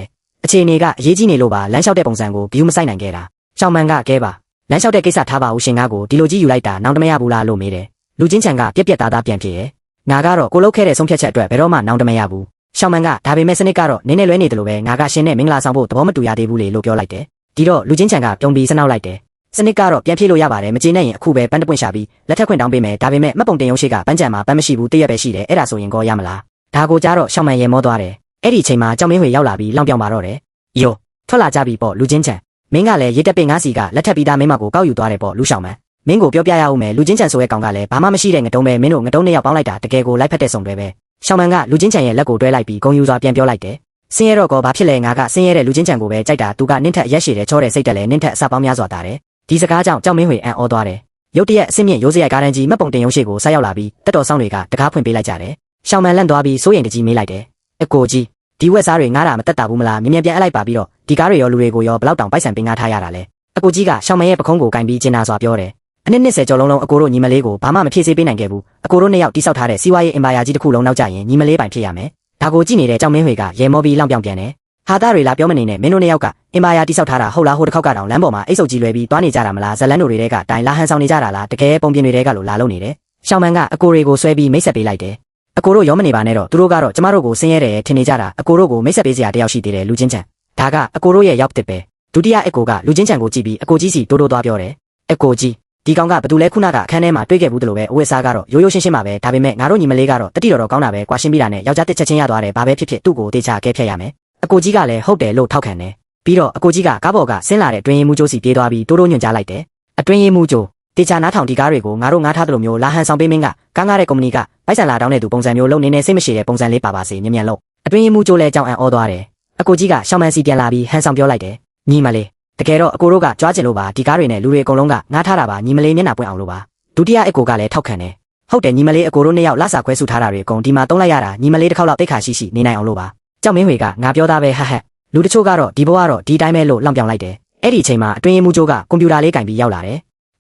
်အခြေအနေကအရေးကြီးနေလို့ပါလမ်းလျှောက်တဲ့ပုံစံကိုဘီယူမဆိုင်နိုင်ခဲ့တာရှောင်းမန်ကကဲပါလမ်းလျှောက်တဲ့ကိစ္စထားပါဦးရှင်ကားကိုဒီလိုကြီးယူလိုက်တာနောင်တမရဘူးလားလို့မေးတယ်လူချင်းချန်ကပြက်ပြက်သားသားပြန်ပြေတယ်ငါကတော့ကိုလုတ်ခဲ့တဲ့ဆုံးဖြတ်ချက်အတွက်ဘယ်တော့မှနောင်တမရဘူးရှောင်းမန်ကဒါပေမဲ့စနစ်ကတော့နင်းနဲ့လွဲနေတယ်လို့ပဲငါကရှင်နဲ့မင်္ဂလာဆောင်ဖို့သဘောမတူရသေးဘူးလေလို့ပြောလိုက်တယ်ဒီတော့လူချင်းချန်ကပြုံးပြီးစနောက်လိုက်တယ်စနစ်ကတော့ပြန်ပြေးလို့ရပါတယ်မကျေနပ်ရင်အခုပဲပန်းတပွင့်ရှာပြီးလက်ထက်ခွင့်တောင်းပေးမယ်ဒါပေမဲ့မှတ်ပုံတင်ရုံးရှိကပန်းကြံမှာပန်းမရှိဘူးတရက်ပဲရှိတယ်အဲ့ဒါဆိုရင်ကောရမလားဒါကိုကြားတော့ရှောင်းမန်ရေမောသွားတယ်အဲ့ဒီချိန်မှာကြောင်မင်းဝေရောက်လာပြီးလောင်ပြောင်ပါတော့တယ်ယိုထွက်လာကြပြီပေါ့လူချင်းချန်မင်းကလည်းရေတက်ပင်ငါးစီကလက်ထက်ပြီးသားမင်းမကိုကောက်ယူသွားတယ်ပေါ့လူရှောင်းမန်မင်းကိုပြောပြရအောင်မယ်လူချင်းချန်ဆိုတဲ့ကောင်ကလည်းဘာမှမရှိတဲ့ငတုံးပဲမင်းတို့ငတုံးနှစ်ယောက်ပေါင်းလိုက်တာတကယ်ကိုလိုက်ဖက်တဲ့ဆုံတွေပဲရှောင်းမန်ကလူချင်းချန်ရဲ့လက်ကိုတွဲလိုက်ပြီးဂုံယူစွာပြန်ပြောလိုက်တယ်ဆင်းရဲတော့ကောဘာဖြစ်လဲငါကဆင်းရဲတဲ့လူချင်းချန်ကိုပဲကြိုက်တာသူကနင့်ထက်ရက်ရှည်တဲ့ချောတဲ့စိတ်တက်လဲနင့်ထက်အစပေါင်းများစွာတာတယ်ဒီစကားကြောင့်ကြောင်မင်းဝေအံ့ဩသွားတယ်ရုတ်တရက်အစင်းမြင့်ရိုးစရိုက်ကားတန်းကြီးမှတ်ပုံတင်ရုံးရှိကိုဆက်ရောက်လာပြီးတက်တော်ဆောင်တွေကတကားဖွင့်ပေးလိုက်ကြတယ်ရှောင်းမန်လန့်သွားပြီးစိုးရိမ်တကြီးမေးလိုက်တယ်အကိုကြီးဒီဝက်စားတွေငားတာမတက်တာဘူးမလားမြင်ပြန်အလိုက်ပါပြီးတော့ဒီကားတွေရောလူတွေကိုရောဘလောက်တောင်ပိုက်ဆံပေးငားထားရတာလဲအကိုကြီးကရှောင်းမန်ရဲ့ပခုံးကိုကင်ပြီးကျင်နာစွာပြောတယ်အနည်း20ကျော်လုံးအကိုတို့ညီမလေးကိုဘာမှမဖြည့်ဆည်းပေးနိုင်ခဲ့ဘူးအကိုတို့နှစ်ယောက်တိဆောက်ထားတဲ့စီးပွားရေးအင်ပါယာကြီးတစ်ခုလုံးနောက်ကျရင်ညီမလေးပိုင်ဖြစ်ရမယ်ဒါကိုကြည့်နေတဲ့ကြောင်မင်းဝေကရေမောပြီးလောင်ပြောင်ပြန်တယ်ဟာသားတွေလာပြောမနေနဲ့မင်းတို့နှစ်ယောက်က အင်ပါယာတိဆောက်ထားတာဟုတ်လားဟိုတစ်ခေါက်ကတောင်လမ်းပေါ်မှာအိတ်ဆုပ်ကြီးလွယ်ပြီးတွားနေကြတာမလားဇလန်းတို့တွေကတိုင်လာဟန်ဆောင်နေကြတာလားတကယ်ပုံပြင်တွေကလို့လာလို့နေတယ်ရှောင်းမန်ကအကိုတွေကိုဆွဲပြီးမိတ်ဆက်ပေးလိုက်တယ်အကိုတို့ရောမနေပါနဲ့တော့သူတို့ကတော့ကျမတို့ကိုဆင်းရဲတယ်ထင်နေကြတာအကိုတို့ကိုမိတ်ဆက်ပေးစရာတယောက်ရှိသေးတယ်လူချင်းချန်ဒါကအကိုတို့ရဲ့ရောက်တစ်ပဲဒုတိယအကိုကလူချင်းချန်ကိုကြည့်ပြီးအကိုကြီးစီတိုးတိုးသွားပြောတယ်အကိုကြီးဒီကောင်ကဘသူလဲခုနကအခန်းထဲမှာတွေ့ခဲ့ဘူးတလို့ပဲအဝတ်စားကတော့ရိုးရိုးရှင်းရှင်းပါပဲဒါပေမဲ့ငါတို့ညီမလေးကတော့တတိတော်ကောင်းတာပဲကွာရှင်းပြီးတာနဲ့ယောက်ျားတစ်ချက်ချင်းရသွားတယ်ဘာပဲဖြစ်ဖြစ်သူ့ကိုတေချာကဲဖြတ်ရမယ်အကိုကြီးကလည်းဟုတ်တယ်လို့ထောက်ခံတယ်ပြီးတော့အကိုကြီးကကားပေါ်ကဆင်းလာတဲ့တွင်ရင်မှုကျိုးစီပြေးသွားပြီးတိုးတိုးညွှန်ကြားလိုက်တယ်အတွင်းရင်မှုကျိုးတေချာနားထောင်ဒီကားတွေကိုငါတို့ငားထားသလိုမျိုးလာဟန်ဆောင်ပေးမင်းကကားငားတဲ့ကုမ္ပဏီကပိုက်ဆံလာတောင်းတဲ့သူပုံစံမျိုးလုံးနေနေစိတ်မရှိတဲ့ပုံစံလေးပါစေမြင်မြန်လို့အတွင်းရင်မှုကျိုးလဲကြောင်အံ့ဩသွားတယ်အကိုကြီးကရှောင်းမန်စီပြန်လာပြီးဟန်ဆောင်ပြောလိုက်တယ်ညီမလေးတကယ်တော့အကိုတို့ကကြွားကျင်လို့ပါဒီကားတွေနဲ့လူတွေအကုန်လုံးကငားထားတာပါညီမလေးမျက်နှာပွင့်အောင်လို့ပါဒုတိယအကိုကလည်းထောက်ခံတယ်ဟုတ်တယ်ညီမလေးအကိုတို့နှစ်ယောက်လစာခွဲစုထားတာတွေအကုန်ဒီမှာတုံးလိုက်ရတာညီမလေးတစ်ခေါက်လောက်တိတ်ခါရှိနေနိုင်အောင်လို့ပါကြောက်မင်းဝေကငါပြောသားပဲဟဟလူတချို့ကတော့ဒီဘဝကတော့ဒီတိုင်းပဲလို့လောင်ပြောင်လိုက်တယ်အဲ့ဒီအချိန်မှာအတွင်းရင်မှုကျိုးကကွန်ပျူတာလေးကင်ပြီးရောက်လာတယ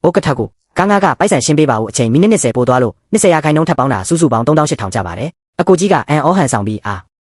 ်ဥက္ကဋ္ဌကကားငါကပိုက်ဆံရှင်းပေးပါဦးအချိန်မိနစ်20ပို့သွားလို့20ရာခိုင်နှုန်းထပ်ပေါင်းတာစုစုပေါင်း3800ကျပါတယ်အကိုကြီးကအန်အောဟန်ဆောင်ပြီ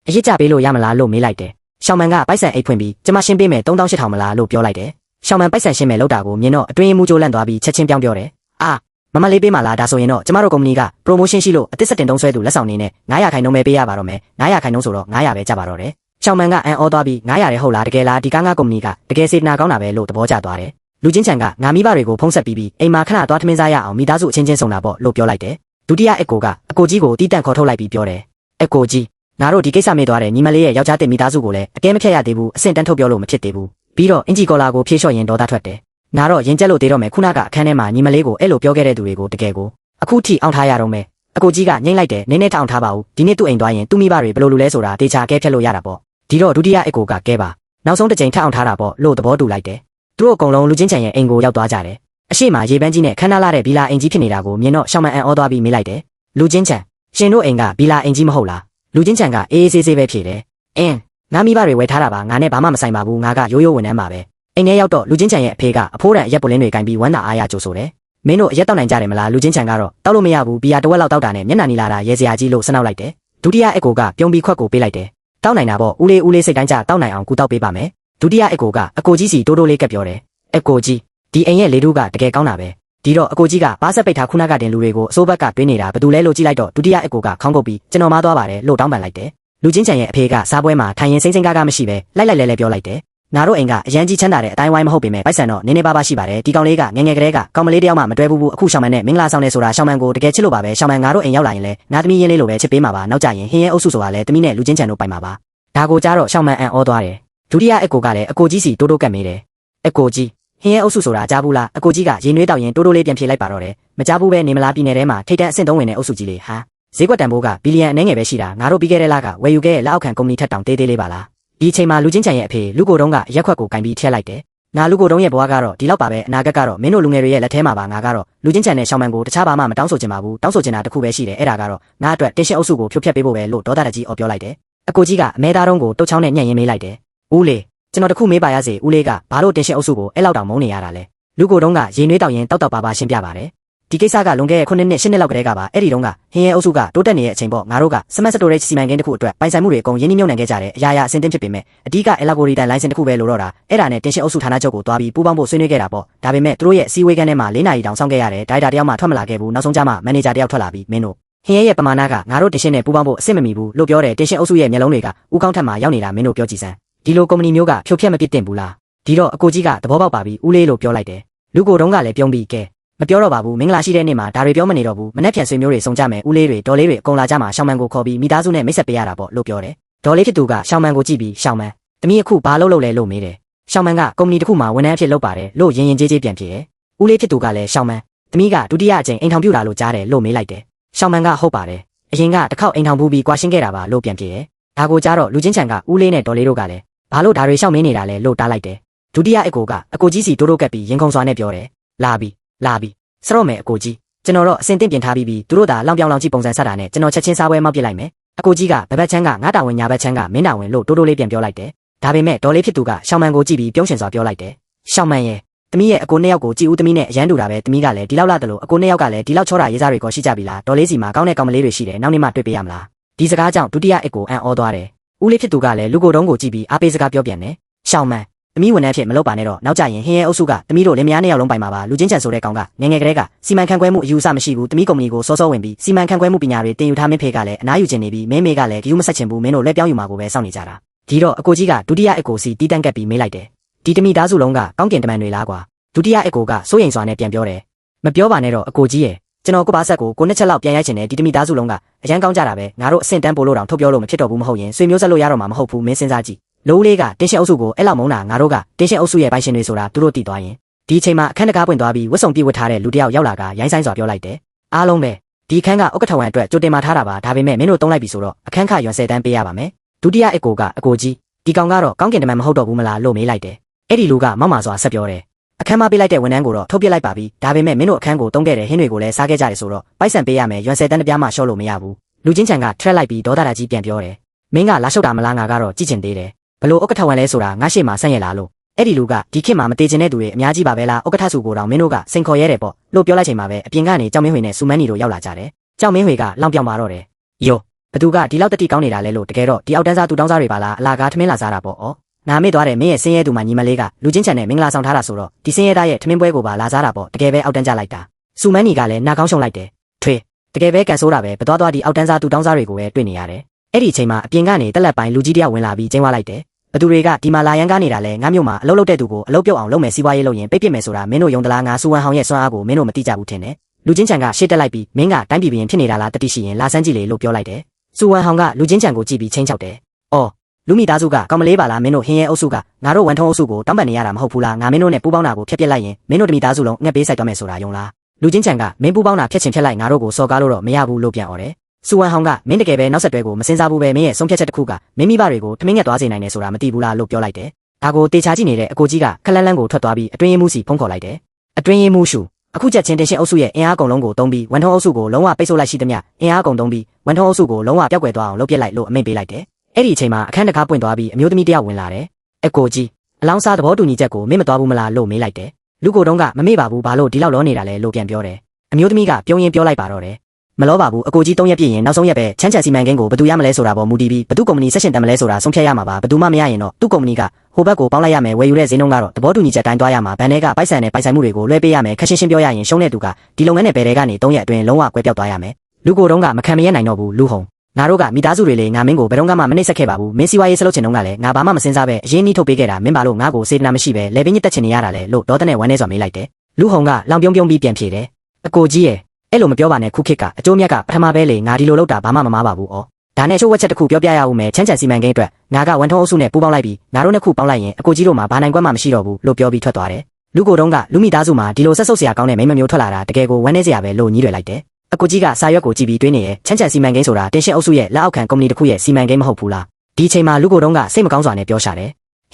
းအရစ်ကြပေးလို့ရမလားလို့မေးလိုက်တယ်ရှောင်းမန်ကပိုက်ဆံအိတ်ဖွင့်ပြီးကျမရှင်းပေးမယ်3800မလားလို့ပြောလိုက်တယ် ရှောင်းမန်ပိုက်ဆန်ရှင်းမဲ့လောက်တာကိုမြင်တော့အတွင်းမှုကြိုးလန့်သွားပြီးချက်ချင်းပြောင်းပြောတယ်အာမမလေးပေးမှလားဒါဆိုရင်တော့ကျမတို့ကုမ္ပဏီက promotion ရှိလို့အသစ်စတင်တုံးဆွဲသူလက်ဆောင်နေနဲ့900ခိုင်နှုန်းပဲပေးရပါတော့မယ်900ခိုင်နှုန်းဆိုတော့900ပဲကြပါတော့တယ်ရှောင်းမန်ကအန်အောသွားပြီး900ရဲဟုတ်လားတကယ်လားဒီကားငါကုမ္ပဏီကတကယ်စေတနာကောင်းတာပဲလို့သဘောကျသွားတယ်လူချင်းချန်ကငါမိဘတွေကိုဖုံးဆက်ပြီးအိမ်မှာခဏသွားထမင်းစားရအောင်မိသားစုအချင်းချင်းဆောင်တာပေါ့လို့ပြောလိုက်တယ်ဒုတိယအက်ကိုကအကိုကြီးကိုတီးတန့်ခေါ်ထုတ်လိုက်ပြီးပြောတယ်အက်ကိုကြီးငါတို့ဒီကိစ္စမေ့သွားတယ်ညီမလေးရဲ့ယောက်ျားတင်မိသားစုကိုလည်းအကဲမဖြတ်ရသေးဘူးအဆင့်တန်းထုတ်ပြောလို့မဖြစ်သေးဘူးပြီးတော့အင်ဂျီကော်လာကိုဖြေလျှော့ရင်ဒေါသထွက်တယ်ငါတော့ရင်ကျက်လို့သေးတော့မယ်ခုနကအခန်းထဲမှာညီမလေးကိုအဲ့လိုပြောခဲ့တဲ့သူတွေကိုတကယ်ကိုအခုထိအောင်ထားရတော့မယ်အကိုကြီးကငိမ့်လိုက်တယ်နင်းနဲ့ထောင်ထားပါဦးဒီနေ့သူ့အိမ်သွားရင်သူ့မိဘတွေဘယ်လိုလူလဲဆိုတာတေချာအကဲဖြတ်လို့ရတာပေါ့ဒီတော့ဒုတိယအက်ကိုကကဲပါနောက်ဆုံးတစ်ချိန်ထပ်အောင်ထားတာပေါ့လို့သဘောတူလိုက်တယ်သူတို့အကုန်လုံးလူချင်းချန်ရဲ့အိမ်ကိုရောက်သွားကြတယ်အရှိမရေပန်းကြီးနဲ့ခန်းနာလာတဲ့ဘီလာအိမ်ကြီးဖြစ်နေတာကိုမြင်တော့ရှောင်းမန်အန်အောသွားပြီးမေးလိုက်တယ်လူချင်းချန်ရှင်တို့အိမ်ကဘီလာအိမ်ကြီးမဟုတ်လားလူချင်းချန်ကအေးအေးဆေးဆေးပဲဖြေတယ်အင်းငါမိဘတွေဝယ်ထားတာပါငါနဲ့ဘာမှမဆိုင်ပါဘူးငါကရိုးရိုးဝန်ထမ်းပါပဲအိမ်ထဲရောက်တော့လူချင်းချန်ရဲ့အဖေကအဖိုးတန်အရက်ပုလင်းတွေကင်ပြီးဝမ်းသာအားရကြိုဆိုတယ်မင်းတို့အရက်တောက်နိုင်ကြတယ်မလားလူချင်းချန်ကတော့တောက်လို့မရဘူးဘီယာတဝက်လောက်တောက်တာနဲ့မျက်နှာနီလာတာရဲစရာကြီးလို့ဆနှောက်လိုက်တယ်ဒုတိယအက်ကိုကပြုံးပြီးခွက်ကိုပေးလိုက်တယ်တောက်နိုင်တာပေါ့ဦးလေးစိတ်တိုင်းကြတောက်နိုင်အောင်ကူတောက်ပေးပါမယ်ဒုတိယအက်ကိုကအကိုကြီးစီတိုးတိုးလေးကပ်ပြောတယ်အက်ကိုကြီးဒီအိမ်ရဲ့လေထုကတကယ်ကောင်းတာပဲဒီတော့အကိုကြီးကပါဆက်ပိတ်ထားခုနကတင်လူတွေကိုအစိုးဘက်ကတွင်းနေတာဘယ်သူလဲလို့ကြည့်လိုက်တော့ဒုတိယအက်ကိုကခေါင်းကုပ်ပြီးကျွန်တော်မသွားပါတယ်လို့တောင်းပန်လိုက်တယ်လူချင်းချန်ရဲ့အဖေကစားပွဲမှာထိုင်ရင်စိမ့်ကားမရှိပဲလိုက်လဲပြောလိုက်တယ်ငါတို့အိမ်ကအရန်ကြီးချမ်းသာတဲ့အတိုင်းဝိုင်းမဟုတ်ပေမဲ့ပိုက်ဆံတော့နည်းနည်းပါးပါးရှိပါတယ်ဒီကောင်လေးကငငယ်ကလေးကကောင်မလေးတယောက်မှမတွဲဘူးအခုရှောင်းမန်နဲ့မင်္ဂလာဆောင်နေဆိုတာရှောင်းမန်ကိုတကယ်ချစ်လို့ပါပဲရှောင်းမန်ငါတို့အိမ်ရောက်လာရင်လဲနာသမီးရင်းလေးလိုပဲချစ်ပေးမှာပါနောက်ကြရင်ဟင်းရဲအုပ်စုဆိုတာလဲသမီးနဲ့လူချင်းချန်တို့ပိုင်မှာပါဒါကိုကြားတော့ရှောင်းမန်အန်အောသွားတယ်ဒုတိယအက်ကိုကလည်းအကိုကြီးစီတိုးတိုးကပ်မေးတယ်အကိုကြီးဟင်းရဲအုပ်စုဆိုတာကြားဘူးလားအကိုကြီးကရေနွေးတောက်ရင်တိုးတိုးလေးပြန်ဖြေလိုက်ပါတော့တယ်မကြားဘူးပဲနေမလားပြည်နယ်ထဲမှာထိတ်တန့်အဆင့်3ဝင်တဲ့အုပ်စုကြီးလေးဟာဈေးကွက်တန်ဖိုးကဘီလီယံအနည်းငယ်ပဲရှိတာငါတို့ပြီးခဲ့တဲ့လကဝယ်ယူခဲ့တဲ့လက်အောက်ခံကုမ္ပဏီထက်တောင်သေးသေးလေးပါလားဒီအချိန်မှာလူချင်းချန်ရဲ့အဖေလူကိုတုံးကရက်ခွက်ကိုကင်ပြီးထည့်လိုက်တယ်ငါလူကိုတုံးရဲ့ဘဝကတော့ဒီလောက်ပါပဲအနာဂတ်ကတော့မင်းတို့လူငယ်တွေရဲ့လက်ထဲမှာပါငါကတော့လူချင်းချန်နဲ့ရှောင်းမန်ကိုတခြားဘာမှမတောင်းဆိုချင်ပါဘူးတောင်းဆိုချင်တာတစ်ခုပဲရှိတယ်အဲ့ဒါကတော့ငါအတွက်တင်းရှင်းအုပ်စုကိုဖြိုဖျက်ပေးဖို့ပဲလို့ဒေါသတကြီးအော်ပြောလိုက်တယ်အကိုကြီးကအမဲသားတုံးကိုတုတ်ချောင်းနဲ့ညှက်ရင်းမေးလိုက်တယ်ဦးလေးကျွန်တော်တခုမေးပါရစေဦးလေးကဘာလို့တင်းရှင်းအုပ်စုကိုအဲ့လောက်တောင်မုန်းနေရတာလဲလူကိုတုံးကရေနွေးတောက်ရင်တောက်ပါပါရှင်းပြပါတယ်ဒီကိစ္စကလွန်ခဲ့တဲ့9နှစ်10နှစ်လောက်ကတည်းကပါအဲ့ဒီတုန်းကဟင်းရဲအုပ်စုကတိုးတက်နေတဲ့အချိန်ပေါ့ငါတို့က Smart Storage စီမံကိန်းတစ်ခုအတွက်ပိုင်ဆိုင်မှုတွေအကုန်ရင်းနှီးမြှုပ်နှံခဲ့ကြတယ်အရာအဆင့်တင်းဖြစ်ပေမဲ့အဓိက Elaborate License တစ်ခုပဲလိုတော့တာအဲ့ဒါနဲ့တင်ရှင်အုပ်စုဌာနချုပ်ကိုတွားပြီးပူးပေါင်းဖို့ဆွေးနွေးခဲ့တာပေါ့ဒါပေမဲ့သူတို့ရဲ့စီဝေးကန်းထဲမှာ4နာရီတောင်စောင့်ခဲ့ရတယ်ဒါရိုက်တာတယောက်မှထွက်မလာခဲ့ဘူးနောက်ဆုံးကျမှမန်နေဂျာတယောက်ထွက်လာပြီးမင်းတို့ဟင်းရဲရဲ့ပမာဏကငါတို့တင်ရှင်နဲ့ပူးပေါင်းဖို့အဆင့်မမီဘူးလို့ပြောတယ်တင်ရှင်အုပ်စုရဲ့မျက်လုံးတွေကဥကောင်းထက်မှရောက်နေတာမင်းတို့ပြောကြည့်စမ်းဒီလိုကုမ္ပဏီမျိုးကဖြိုဖျက်မပစ်တင်ဘူးလားဒီတော့အကိုကြီးကသဘောပေါက်ပါပြီဦးလေးလို့ပြောလိုက်တယ်လူကိုတုံးကလည်းပြုံးပြီးကဲမပြောတော့ပါဘူးမင်္ဂလာရှိတဲ့နေ့မှာဒါတွေပြောမနေတော့ဘူးမနေ့ပြန်ဆွေမျိုးတွေစုံကြမယ်ဦးလေးတွေဒေါ်လေးတွေအကုန်လာကြမှာရှောင်းမန်ကိုခေါ်ပြီးမိသားစုနဲ့မိတ်ဆက်ပေးရတာပေါ့လို့ပြောတယ်ဒေါ်လေးဖြစ်သူကရှောင်းမန်ကိုကြည့်ပြီးရှောင်းမန်တမီးအခုဘာလုပ်လဲလို့မေးတယ်ရှောင်းမန်ကကုမ္ပဏီတစ်ခုမှာဝန်ထမ်းအဖြစ်လုပ်ပါတယ်လို့ရင်ရင်ကြေးကြေးပြန်ပြေတယ်ဦးလေးဖြစ်သူကလည်းရှောင်းမန်တမီးကဒုတိယအကြိမ်အိမ်ထောင်ပြတာလို့ကြားတယ်လို့မေးလိုက်တယ်ရှောင်းမန်ကဟုတ်ပါတယ်အရင်ကတစ်ခေါက်အိမ်ထောင်ပူပြီးကွာရှင်းခဲ့တာပါလို့ပြန်ပြေတယ်ဒါကိုကြားတော့လူချင်းချန်ကဦးလေးနဲ့ဒေါ်လေးတို့ကလည်းဘာလို့ဒါတွေရှောက်မင်းနေတာလဲလို့တားလိုက်တယ်ဒုတိယအကိုကအကိုကြီးစီတိုးတိုးကပ်ပြီးရင်ခုန်စွာနဲ့ပြောတယ်လာပြီစရော့မယ်အကိုကြီးကျွန်တော်တော့အစင်တင့်ပြင်ထားပြီးသူတို့သာလောင်ပြောင်လောင်ကြည့်ပုံစံဆက်တာနဲ့ကျွန်တော်ချက်ချင်းစားပွဲမောက်ပစ်လိုက်မယ်အကိုကြီးကဘဘက်ချမ်းကငါတာဝန်ညာဘက်ချမ်းကမင်းတာဝန်လို့တိုးတိုးလေးပြန်ပြောလိုက်တယ်ဒါပေမဲ့ဒေါ်လေးဖြစ်သူကရှောင်းမန်ကိုကြည့်ပြီးပြုံးရှင်စွာပြောလိုက်တယ်ရှောင်းမန်ရဲ့တမီးရဲ့အကိုနှစ်ယောက်ကိုကြည့်ဦးတမီးနဲ့အရန်တူတာပဲတမီးကလည်းဒီလောက်လာတယ်လို့အကိုနှစ်ယောက်ကလည်းဒီလောက်ချောတာရေးစားတွေကိုရှိကြပြီလားဒေါ်လေးစီမှာကောင်းတဲ့ကောင်မလေးတွေရှိတယ်နောက်နေ့မှတွေ့ပေးရမလားဒီစကားကြောင့်ဒုတိယအကိုအံ့ဩသွားတယ်ဦးလေးဖြစ်သူကလည်းလူကိုတုံးကိုကြည့်ပြီးအားပေးစကားပြောပြန်တယ်ရှောင်းမန်တမီးဝန်ထမ်းဖြစ်မလုပ်ပါနဲ့တော့နောက်ကြရင်ဟင်းရဲအုပ်စုကတမီးတို့လင်မယားနှစ်ယောက်လုံးပိုင်မှာပါလူချင်းချန်ဆိုတဲ့ကောင်ကငငယ်ကလေးကစီမံခန့်ခွဲမှုအယူအဆမရှိဘူးတမီးကုမ္ပဏီကိုစောစောဝင်ပြီးစီမံခန့်ခွဲမှုပညာတွေတင်ယူထားမင်းဖေကလည်းအနားယူခြင်းနေပြီးမင်းမေကလည်းဂယူးမဆက်ချင်ဘူးမင်းတို့လက်ပြောင်းယူမှာကိုပဲစောင့်နေကြတာဒီတော့အကိုကြီးကဒုတိယအကိုစီတီးတန့်ကပ်ပြီးမေးလိုက်တယ်ဒီတမီးသားစုလုံးကကောင်းကင်တမန်တွေလားကွာဒုတိယအကိုကစိုးရိမ်စွာနဲ့ပြန်ပြောတယ်မပြောပါနဲ့တော့အကိုကြီးရဲ့ကျွန်တော်ကိုပါဆက်ကိုနှစ်ချက်လောက်ပြန်ရိုက်ချင်တယ်ဒီတမီးသားစုလုံးကအရန်ကောင်းကြတာပဲငါတို့အဆင့်တန်းပို့လို့တောင်ထုတ်ပြောလို့မဖြစ်တော့ဘူးမဟုတ်ရင်ဆွေမျိုးဆက်လို့ရတော့မှာမဟုတ်ဘူးမင်းစဉ်းစားကြည့်လိုးလေးကတင်းရှင်းအုပ်စုကိုအဲ့လောက်မုန်းတာငါတို့ကတင်းရှင်းအုပ်စုရဲ့ပိုင်ရှင်တွေဆိုတာသူတို့တည်သွားရင်ဒီအချိန်မှာအခန်းတကားပွင့်သွားပြီးဝတ်စုံပြည့်ဝတ်ထားတဲ့လူတစ်ယောက်ရောက်လာကရိုင်းဆိုင်စွာပြောလိုက်တယ်အားလုံးပဲဒီအခန်းကဥက္ကဋ္ဌဝန်အတွက်ကြိုတင်မှာထားတာပါဒါပေမဲ့မင်းတို့တုံးလိုက်ပြီဆိုတော့အခန်းခရွန်10တန်းပေးရပါမယ်ဒုတိယအကိုကအကိုကြီးဒီကောင်ကတော့ကောင်းကင်တမန်မဟုတ်တော့ဘူးမလားလို့မေးလိုက်တယ်အဲ့ဒီလူကမောက်မာစွာဆက်ပြောတယ်အခန်းမပေးလိုက်တဲ့ဝန်ထမ်းကိုတော့ထုတ်ပစ်လိုက်ပါပြီဒါပေမဲ့မင်းတို့အခန်းကိုတုံးခဲ့တဲ့ဟင်းတွေကိုလည်းစားခဲ့ကြတယ်ဆိုတော့ပိုက်ဆံပေးရမယ်ရွန်10တန်းတပြားမှရှော့လို့မရဘူးလူချင်းချန်ကထရက်လိုက်ပြီးဒေါသတာကြီးပြန်ပြောတယ်မင်းကလာရှုပ်တာမလားငါကတော့ကြည့်ချင်သေးတယ်ဘလို့ဥက္ကဋ္ဌဝန်လဲဆိုတာငါရှေ့မှာဆန့်ရလားလို့အဲ့ဒီလူကဒီခေတ်မှာမသေးချင်တဲ့သူတွေအများကြီးပါပဲလားဥက္ကဋ္ဌစုကိုတော့မင်းတို့ကစိန်ခေါ်ရဲတယ်ပေါ့လို့ပြောလိုက်ချိန်မှာပဲအပြင်ကနေကြောင်မင်းဝေနဲ့စူမန်းနီတို့ရောက်လာကြတယ်ကြောင်မင်းဝေကလောင်ပြောင်ပါတော့တယ်ယောဘသူကဒီလောက်တတိကောင်းနေတာလဲလို့တကယ်တော့ဒီအောက်တန်းစားသူတောင်းစားတွေပါလားအလားကားထမင်းလာစားတာပေါ့ဩ ငါမေ့သွားတယ်မင်းရဲ့ဆင်းရဲသူမှညီမလေးကလူချင်းချန်နဲ့မင်္ဂလာဆောင်ထားတာဆိုတော့ဒီဆင်းရဲသားရဲ့ထမင်းပွဲကိုပါလာစားတာပေါ့တကယ်ပဲအောက်တန်းကြလိုက်တာစူမန်းနီကလည်းနာကောင်းရှုံလိုက်တယ်ထွေတကယ်ပဲကန်ဆိုးတာပဲဘသွားသွားဒီအောက်တန်းစားသူတောင်းစားတွေကိုပဲတွေ့နေရတယ်အဲ့ဒီအချိန်မှာအပြင်ကနေတက်လက်ပိုင်းလူကြီးတယောက်ဝင်လာပြီးကျင်းဝလိုက်တယ်ဘသူတွေကဒီမှာလာရန်ကားနေတာလဲငါမျိုးမှာအလုပ်လုပ်တဲ့သူကိုအလုပ်ပြုတ်အောင်လုပ်မယ်စီးပွားရေးလုပ်ရင်ပိတ်ပစ်မယ်ဆိုတာမင်းတို့ယုံသလားငါစူဝမ်ဟောင်ရဲ့စွမ်းအားကိုမင်းတို့မသိကြဘူးထင်တယ်လူချင်းချန်ကရှေ့တက်လိုက်ပြီးမင်းကတိုင်းပြည်ပြင်ဖြစ်နေတာလားတတိရှိရင်လာစမ်းကြည့်လေလို့ပြောလိုက်တယ်စူဝမ်ဟောင်ကလူချင်းချန်ကိုကြည့်ပြီးချင်းချောက်တယ်အော်လူမိသားစုကကောင်းမလေးပါလားမင်းတို့ဟင်းရဲအုပ်စုကငါတို့ဝန်ထုံးအုပ်စုကိုတောင်းပန်နေရတာမဟုတ်ဘူးလားငါမင်းတို့နဲ့ပူးပေါင်းတာကိုဖျက်ပစ်လိုက်ရင်မင်းတို့တမိသားစုလုံးငှက်ပေးဆိုင်သွားမယ်ဆိုတာယုံလားလူချင်းချန်ကမင်းပူးပေါင်းတာဖျက်ချင်ဖျက်လိုက်ငါတို့ကိုစော်ကားလို့တော့မရဘူးလို့ပြန်អော်တယ်စူဝမ်ဟောင်ကမင်းတကယ်ပဲနောက်ဆက်တွဲကိုမစင်စားဘူးပဲမင်းရဲ့ဆုံးဖြတ်ချက်တစ်ခုကမင်းမိဘတွေကိုထမင်းငက်သွားစေနိုင်တယ်ဆိုတာမသိဘူးလားလို့ပြောလိုက်တယ်ဒါကိုတေချာကြည့်နေတဲ့အကိုကြီးကခလန်းလန်းကိုထွက်သွားပြီးအတွင်းရေးမှုစီဖုန်းခေါ်လိုက်တယ်အတွင်းရေးမှုရှုအခုချက်ချင်းတင်ရှင်အုပ်စုရဲ့အင်အားကုန်လုံးကိုတုံးပြီးဝန်ထုံးအုပ်စုကိုလုံးဝပိတ်ဆို့လိုက်ရှိသမျှအင်အားကုန်တုံးပြီးဝန်ထုံးအုပ်စုကိုလုံးဝပျောက်ကွယ်သွားအောင်လုပ်ပစ်လိုက်လို့အမိန့်ပေးလိုက်တယ်အဲ့ဒီအချိန်မှာအခန်းတကားပွင့်သွားပြီးအမျိုးသမီးတယောက်ဝင်လာတယ်အကိုကြီးအလောင်းစားသဘောတူညီချက်ကိုမင်းမသွားဘူးမလားလို့မေးလိုက်တယ်လူကိုတုံးကမမေ့ပါဘူးဘာလို့ဒီလောက်လောနေတာလဲလို့ပြန်ပြောတယ်အမျိုးသမီးကပြုံးရင်ပြောလိုက်ပါတော့တယ်မလောပါဘူးအကိုကြီး3ရက်ပြည့်ရင်နောက်ဆုံးရက်ပဲချမ်းချန်စီမံကိန်းကိုဘယ်သူရမလဲဆိုတာပေါ်မူတည်ပြီးဘယ်သူကုမ္ပဏီဆက်ရှင်တတ်မလဲဆိုတာဆုံးဖြတ်ရမှာပါဘယ်သူမှမရရင်တော့သူ့ကုမ္ပဏီကဟိုဘက်ကိုပေါင်းလိုက်ရမယ်ဝယ်ယူတဲ့ဈေးနှုန်းကတော့သဘောတူညီချက်တိုင်းသွားရမှာဘန်ထဲကပိုက်ဆံနဲ့ပိုက်ဆိုင်မှုတွေကိုလွှဲပေးရမယ်ခက်ရှင်းရှင်းပြောရရင်ရှုံးတဲ့သူကဒီလုပ်ငန်းနဲ့ဘယ်တဲကနေ3ရက်အတွင်းလုံးဝကွဲပြောက်သွားရမယ်လူကိုတုံးကမခံမရနိုင်တော့ဘူးလူဟုံငါတို့ကမိသားစုတွေလေငါမင်းကိုဘယ်တော့မှမနှိမ့်ဆက်ခဲ့ပါဘူးမင်းစီဝါရေးဆလုပ်ချင်တော့ကလည်းငါဘာမှမစင်စားပဲအရင်နှီးထုတ်ပေးခဲ့တာမင်းဘာလို့ငါ့ကိုစေတနာမရှိပဲလေပင်းညစ်တက်ချင်နေရတာလဲလို့ဒေါသနဲ့ဝမ်းနေစွာမေးလိုက်တယ်လူဟုံကလောင်ပြုံးပြုံးပြီးပြန်ဖြေတယ်အကိုကြီးရဲ့အဲ့လိုမပြောပါနဲ့ခုခေတ်ကအကျိုးမြတ်ကပထမပဲလေငါဒီလိုလုပ်တာဘာမှမမားပါဘူးဩဒါနဲ့ချို့ဝက်ချက်တစ်ခုပြောပြရအောင်မယ်ချမ်းချန်စီမံကိန်းအတွက်ငါကဝန်ထုံးအုပ်စုနဲ့ပူးပေါင်းလိုက်ပြီးငါတို့နှစ်ခုပေါင်းလိုက်ရင်အကိုကြီးတို့မှာဘာနိုင်ကွက်မှမရှိတော့ဘူးလို့ပြောပြီးထွက်သွားတယ်လူကိုတုံးကလူမိသားစုမှာဒီလိုဆက်ဆုပ်စရာကောင်းတဲ့မိန်းမမျိုးထွက်လာတာတကယ်ကိုဝမ်းနည်းစရာပဲလို့ညည်းတွေလိုက်တယ်အကိုကြီးကစာရွက်ကိုကြည့်ပြီးတွေးနေရဲ့ချမ်းချန်စီမံကိန်းဆိုတာတင်ရှင်အုပ်စုရဲ့လက်အောက်ခံကုမ္ပဏီတစ်ခုရဲ့စီမံကိန်းမဟုတ်ဘူးလားဒီအချိန်မှာလူကိုတုံးကစိတ်မကောင်းစွာနဲ့ပြောရှာတယ်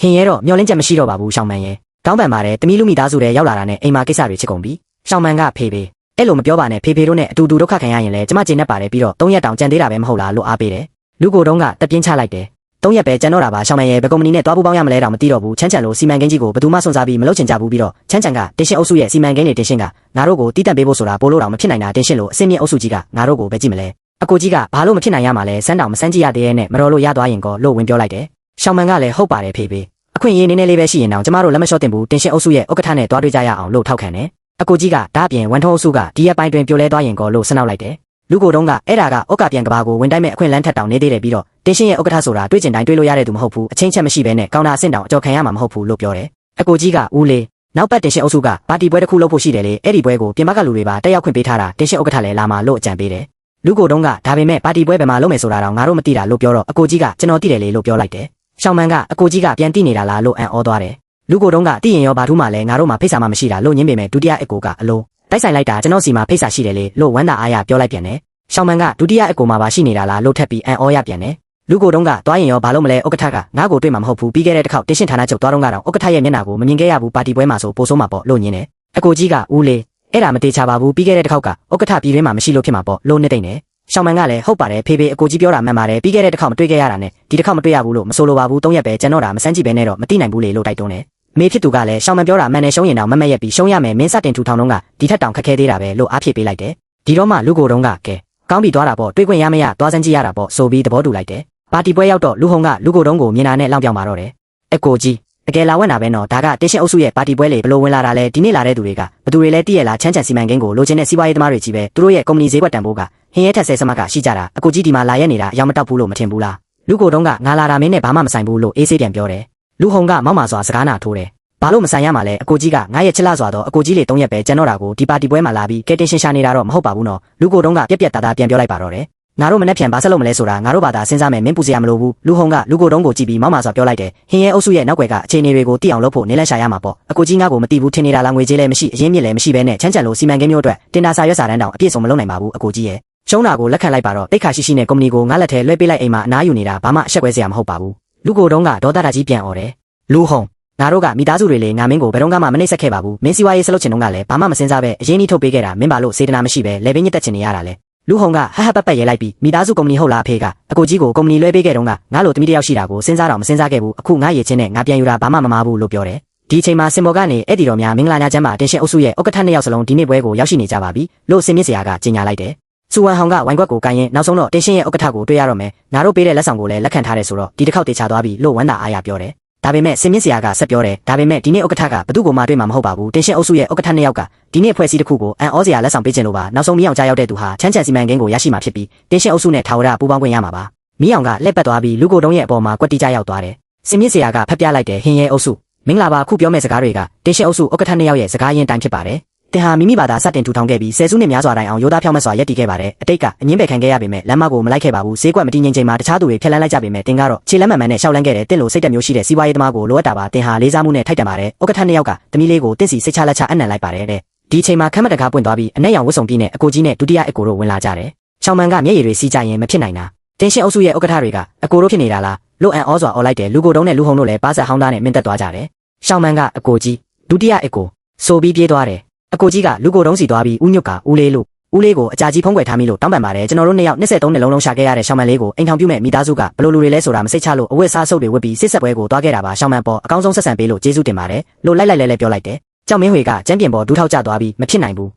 ဟင်ရဲတော့မျောလင်းချက်မရှိတော့ပါဘူးရှောင်းမန်ရဲ့တောင်းပန်ပါတယ်တမီးလူမိသားစုတွေရောက်လာတာနဲ့အိမ်မှာကိစ္စတွေချစ်ကုန်ပြီရှောင်းမန်ကဖေဖေအဲ့လိုမပြောပါနဲ့ဖေဖေတို့နဲ့အတူတူဒုက္ခခံရရင်လည်းကျမကျေနပ်ပါတယ်ပြီးတော့3ရက်တောင်ကြံသေးတာပဲမဟုတ်လားလို့အားပေးတယ်လူကိုတုံးကတပြင်းချလိုက်တယ်3ရက်ပဲကြံတော့တာပါရှောင်းမန်ရဲ့ဘယ်ကုမ္ပဏီနဲ့တွားပူးပေါင်းရမလဲတောင်မသိတော့ဘူးချမ်းချန်လိုစီမံကိန်းကြီးကိုဘယ်သူမှစွန့်စားပြီးမလုပ်ချင်ကြဘူးပြီးတော့ချမ်းချန်ကတင်ရှင်အုပ်စုရဲ့စီမံကိန်းတွေတင်ရှင်ကငါတို့ကိုတီးတန့်ပေးဖို့ဆိုတာပို့လို့တောင်မဖြစ်နိုင်တာတင်ရှင်လိုအစင်းမြင့်အုပ်စုကြီးကငါတို့ကိုပဲကြည့်မလဲအကိုကြီးကဘာလို့မဖြစ်နိုင်ရမှာလဲစမ်းတောင်မစမ်းကြည့်ရသေးရဲ့နဲ့မတော်လို့ရသွားရင်ကောလို့ဝင်ပြောလိုက်တယ်ရှောင်းမန်ကလည်းဟုတ်ပါတယ်ဖေဖေအခွင့်အရေးနည်းနည်းလေးပဲရှိရင်တောင်ကျမတို့လက်မလျှော့တင်ဘူးတင်ရှင်အုပ်စုရဲ့ဥက္ကဋ္ဌနဲ့တွားတွေ့ကြရအောင်လို့ထောက်ခံတယ်အကိုကြီးကဒါအပြင်ဝန်ထုံးအုပ်စုကဒီရက်ပိုင်းတွင်ပြိုလဲသွားရင်ကောလို့ဆနှောက်လိုက်တယ်လူကိုတုံးကအဲ့ဒါကဩကာပြန်ကဘာကိုဝင်တိုင်းမဲ့အခွင့်လန်းထက်တောင်နေသေးတယ်ပြီးတော့တင်ရှင်ရဲ့ဥက္ကဋ္ဌဆိုတာတွေ့ကျင်တိုင်းတွေ့လို့ရတဲ့သူမဟုတ်ဘူးအချင်းချက်မရှိဘဲနဲ့ကောင်းတာအဆင့်တောင်အကြော်ခံရမှာမဟုတ်ဘူးလို့ပြောတယ်အကိုကြီးကဦးလေးနောက်ပတ်တင်ရှင်အုပ်စုကပါတီပွဲတစ်ခုလုပ်ဖို့ရှိတယ်လေအဲ့ဒီပွဲကိုပြင်ပကလူတွေပါတက်ရောက်ခွင့်ပေးထားတာတင်ရှင်ဥက္ကဋ္ဌလည်းလာမှာလို့အကြံပေးတယ်လူကိုတုံးကဒါပေမဲ့ပါတီပွဲဘယ်မှာလုပ်မယ်ဆိုတာတော့ငါတို့မသိတာလို့ပြောတော့အကိုကြီးကကျွန်တော်သိတယ်လေလို့ပြောလိုက်တယ်ရှောင်းမန်ကအကိုကြီးကပြန်သိနေတာလားလို့အံ့ဩသွားတယ်လူကိုတုံးကသိရင်ရောဘာထူးမှလဲငါတို့မှဖိတ်စာမှမရှိတာလို့ညင်းပေမဲ့ဒုတိယအကိုကအလိုတိုက်ဆိုင်လိုက်တာကျွန်တော်စီမှာဖိတ်စာရှိတယ်လေလို့ဝမ်းသာအားရပြောလိုက်ပြန်တယ်ရှောင်းမန်ကဒုတိယအကိုမှာပါရှိနေတာလားလို့ထပ်ပြီးအံ့ဩရပြန်တယ်လူကိုတုံးကသွားရင်ရောဘာလို့မလဲဥက္ကဋ္ဌကငါ့ကိုတွေ့မှာမဟုတ်ဘူးပြီးခဲ့တဲ့တစ်ခေါက်တင်ရှင်ဌာနချုပ်သွားတော့ကတော့ဥက္ကဋ္ဌရဲ့မျက်နှာကိုမမြင်ခဲ့ရဘူးပါတီပွဲမှာဆိုပိုဆိုးမှာပေါ့လို့ညင်းတယ်အကိုကြီးကဦးလေးအဲ့ဒါမတေချာပါဘူးပြီးခဲ့တဲ့တစ်ခေါက်ကဥက္ကဋ္ဌပြည်တွင်းမှာမရှိလို့ဖြစ်မှာပေါ့လို့နှစ်သိမ့်တယ်ရှောင်းမန်ကလည်းဟုတ်ပါတယ်ဖေဖေအကိုကြီးပြောတာမှန်ပါတယ်ပြီးခဲ့တဲ့တစ်ခေါက်မတွေ့ခဲ့ရတာနဲ့ဒီတစ်ခေါက်မတွေ့ရဘူးလို့မဆိုလိုပါဘူး3ရက်ပဲကျွန်တော်ဒါမစမ်းကြည့်ပဲနဲ့တော့မသိနိုင်ဘူးလေလို့တိုက်တွန်းတယ်မေဖြစ်သူကလည်းရှောင်းမန်ပြောတာမှန်တယ်ရှုံးရင်တော့မမက်ရက်ပြီးရှုံးရမယ်မင်းစတင်ထူထောင်တော့ကဒီထက်တောင်ခက်ခဲသေးတာပဲလို့အားဖြည့်ပေးလိုက်တယ်ဒီတော့မှလူကိုတုံးကကဲကောင်းပြီသွားတာပေါ့တွေးခွင့်ရမရသွားစမ်းကြည့်ရတာပေါ့ဆိုပြီးသဘောတူလိုက်တယ်ပါတီပွဲရောက်တော့လူဟုံကလူကိုတုံးကိုမြင်တာနဲ့လောင်ပြောင်มาတော့တယ်အကိုကြီးတကယ်လာဝက်တာပဲနော်ဒါကတင်ရှင်အုပ်စုရဲ့ပါတီပွဲလေဘလို့ဝင်လာတာလဲဒီနေ့လာတဲ့သူတွေကဘသူတွေလဲတည့်ရလားချမ်းချန်စီမံကိန်းကိုလိုချင်တဲ့စီးပွားရေးသမားတွေကြီးပဲသူတို့ရဲ့ကုမ္ပဏီဈေးကွက်တန်ဖိုးကဟင်းရဲထက်ဆဲစမကရှိကြတာအကိုကြီးဒီမှာလာရက်နေတာအယောင်မတောက်ဘူးလို့မထင်ဘူးလားလူကိုတုံးကငါလာတာမင်းနဲ့ဘာမှမဆိုင်ဘူးလို့အေးဆေးပြန်ပြောတယ်လူဟုံကမောက်မာစွာစကားနာထိုးတယ်ဘာလို့မဆိုင်ရမှာလဲအကိုကြီးကငါရဲ့ချစ်လာစွာတော့အကိုကြီးလေ3ရက်ပဲကျန်တော့တာကိုဒီပါတီပွဲမှာလာပြီးကဲတင်ရှင်းရှာနေတာတော့မဟုတ်ပါဘူးနော်လူကိုတုံးကပြက်ပြက်သားသားပြန်ပြောလိုက်ပါတော့တယ်ငါတို့မနဲ့ပြန်ဘာဆက်လုပ်မလဲဆိုတာငါတို့ဘာသာစဉ်းစားမယ်မင်းပူစရာမလိုဘူးလူဟုံကလူကိုတုံးကိုကြည့်ပြီးမောက်မာစွာပြောလိုက်တယ်ဟင်းရဲအုပ်စုရဲ့နောက်ွယ်ကအခြေအနေတွေကိုသိအောင်လုပ်ဖို့နေလန့်ရှာရမှာပေါ့အကိုကြီးငါ့ကိုမသိဘူးထင်နေတာလားငွေကြေးလည်းမရှိအရင်းမြစ်လည်းမရှိဘဲနဲ့ချမ်းချန်လိုစီမံကိန်းမျိုးအတွက်တင်တာစာရွက်စာတမ်းတောင်အပြည့်စုံမလုပ်နိုင်ပါဘူးအကိုကြီးရဲ့ရှုံးတာကိုလက်ခံလိုက်ပါတော့တိတ်ခါရှိရှိနဲ့ကုမ္ပဏီကိုငါလက်ထဲလွှဲပေးလိုက်အိမ်မှာအနားယူနေတာဘာမှအဆက်ကွဲစရာမဟုတ်ပါဘူးလူကိုတုံးကဒေါသတာကြီးပြန်អော်တယ်လူဟုံငါတို့ကမိသားစုတွေလေငါမင်းကိုဘယ်တော့မှမနှိမ့်ဆက်ခဲ့ပါဘူးမင်းစီဝါရေးဆလုပ်ချင်တော့ကလည်းဘာမှမစင်စားပဲအရင်းနှီးထုတ်ပေးခဲ့တာမင်းဘာလို့စေတနာမရှိပဲလေပင်းညစ်တက်ချင်နေရတာလဲလူဟုံကဟဟပတ်ပတ်ရဲလိုက်ပြီးမိသားစုကုမ္ပဏီဟုတ်လားအဖေကအကိုကြီးကိုကုမ္ပဏီလွှဲပေးခဲ့တော့ကငါလိုတမိတယောက်ရှိတာကိုစဉ်းစားတော့မစဉ်းစားခဲ့ဘူးအခုငါရေချင်းနဲ့ငါပြန်ယူတာဘာမှမမားဘူးလို့ပြောတယ်ဒီအချိန်မှာစင်ဘော်ကနေအဲ့ဒီတော်များမင်္ဂလာညချမ်းမှာတင်ရှင်အုပ်စုရဲ့ဥက္ကဋ္ဌ2ယောက်စလုံးဒီနေ့ပွဲကိုရောက်ရှိနေကြပါပြီလို့စင်မြင့်စရာကကြေညာလိုက်တယ်စူဝမ်ဟောင်ကဝိုင်ကွက်ကိုကိုင်းရင်နောက်ဆုံးတော့တင်ရှင်ရဲ့ဥက္ကဋ္ဌကိုတွေ့ရတော့မယ်ငါတို့ပေးတဲ့လက်ဆောင်ကိုလည်းလက်ခံထားတယ်ဆိုတော့ဒီတစ်ခေါက်တေချာသွားပြီလို့ဝမ်းသာအားရပြောတယ် ဒါပေမဲ့စင်မြင့်စရာကဆက်ပြောတယ်ဒါပေမဲ့ဒီနေ့ဥက္ကဋ္ဌကဘသူ့ကိုမှတွေ့မှာမဟုတ်ပါဘူးတင်ရှင်အုပ်စုရဲ့ဥက္ကဋ္ဌနှစ်ယောက်ကဒီနေ့အဖွဲ့အစည်းတစ်ခုကိုအန်ဩစရာလက်ဆောင်ပေးခြင်းလို့ပါနောက်ဆုံးမီးအောင်ကြားရောက်တဲ့သူဟာချမ်းချန်စီမံကိန်းကိုရရှိမှာဖြစ်ပြီးတင်ရှင်အုပ်စုနဲ့ထာဝရပူးပေါင်းခွင့်ရမှာပါမီးအောင်ကလက်ပတ်သွားပြီးလူကိုတုံးရဲ့အပေါ်မှာကွက်တိကျရောက်သွားတယ်စင်မြင့်စရာကဖတ်ပြလိုက်တယ်ဟင်းရဲအုပ်စုမင်္ဂလာပါခုပြောမယ့်စကားတွေကတင်ရှင်အုပ်စုဥက္ကဋ္ဌနှစ်ယောက်ရဲ့စကားရင်းတိုင်းဖြစ်ပါတယ်တင်ဟာမိမိဘာသာစတင်ထူထောင်ခဲ့ပြီးဆယ်စုနှစ်များစွာတိုင်အောင်ရိုးသားဖြောင့်မတ်စွာရည်တည်ခဲ့ပါတယ်အတိတ်ကအငင်းပယ်ခံခဲ့ရပေမဲ့လမ်းမကိုမလိုက်ခဲ့ပါဘူးဈေးကွက်မတည်ငြိမ်ချိန်မှာတခြားသူတွေဖျက်လန်းလိုက်ကြပေမဲ့တင်ကတော့ခြေလက်မှန်မှန်နဲ့ရှောက်လန်းခဲ့တဲ့တင့်လိုစိတ်တက်မျိုးရှိတဲ့စီးပွားရေးသမားကိုလိုအပ်တာပါတင်ဟာလေးစားမှုနဲ့ထိုက်တန်ပါတယ်ဥက္ကဋ္ဌနှစ်ယောက်ကတမီးလေးကိုတင့်စီစိတ်ချလက်ချအနံ့လိုက်ပါတယ်တဲ့ဒီအချိန်မှာခမ်းမတကားပွင့်သွားပြီးအနက်ရောင်ဝတ်စုံပြီးနဲ့အကိုကြီးနဲ့ဒုတိယအကိုတို့ဝင်လာကြတယ်ချောင်မန်ကမျက်ရည်တွေစီးကြရင်မဖြစ်နိုင်တာတင်ရှင်အုပ်စုရဲ့ဥက္ကဋ္ဌတွေကအကိုတို့ဖြစ်နေတာလားလို့အန်ဩစွာအော်လိုက်တယ်လူကိုတုံးနဲ့လူဟုံတို့လည်းပါဆက်ဟောင်းသားနဲ့မင်းသက်သွားကြတယ်ရှောင်မန်ကအကိုကြီးဒုတိယအကိုဆိုပြီးပြေးသွားတယ်အကိုကြီးကလူကိုတုံးစီသွားပြီးဦးညွတ်ကဦးလေးလို့ဦးလေးကိုအကြာကြီးဖုံးကွယ်ထားမိလို့တောင်းပန်ပါတယ်ကျွန်တော်တို့နှစ်ယောက်23နှစ်လုံးရှာခဲ့ရတဲ့ရှောင်မန်လေးကိုအိမ်ထောင်ပြုမဲ့မိသားစုကဘလို့လူတွေလဲဆိုတာမစိတ်ချလို့အဝတ်အစားဆုပ်တွေဝတ်ပြီးစစ်ဆက်ပွဲကိုတွားခဲ့တာပါရှောင်မန်ပေါ်အကောင်းဆုံးဆက်ဆံပေးလို့ကျေးဇူးတင်ပါတယ်လို့လိုက်လဲပြောလိုက်တယ်ကြောက်မင်းဝေကကျမ်းပြင်ပေါ်ဒူးထောက်ကျသွားပြီးမဖြစ်နိုင်ဘူး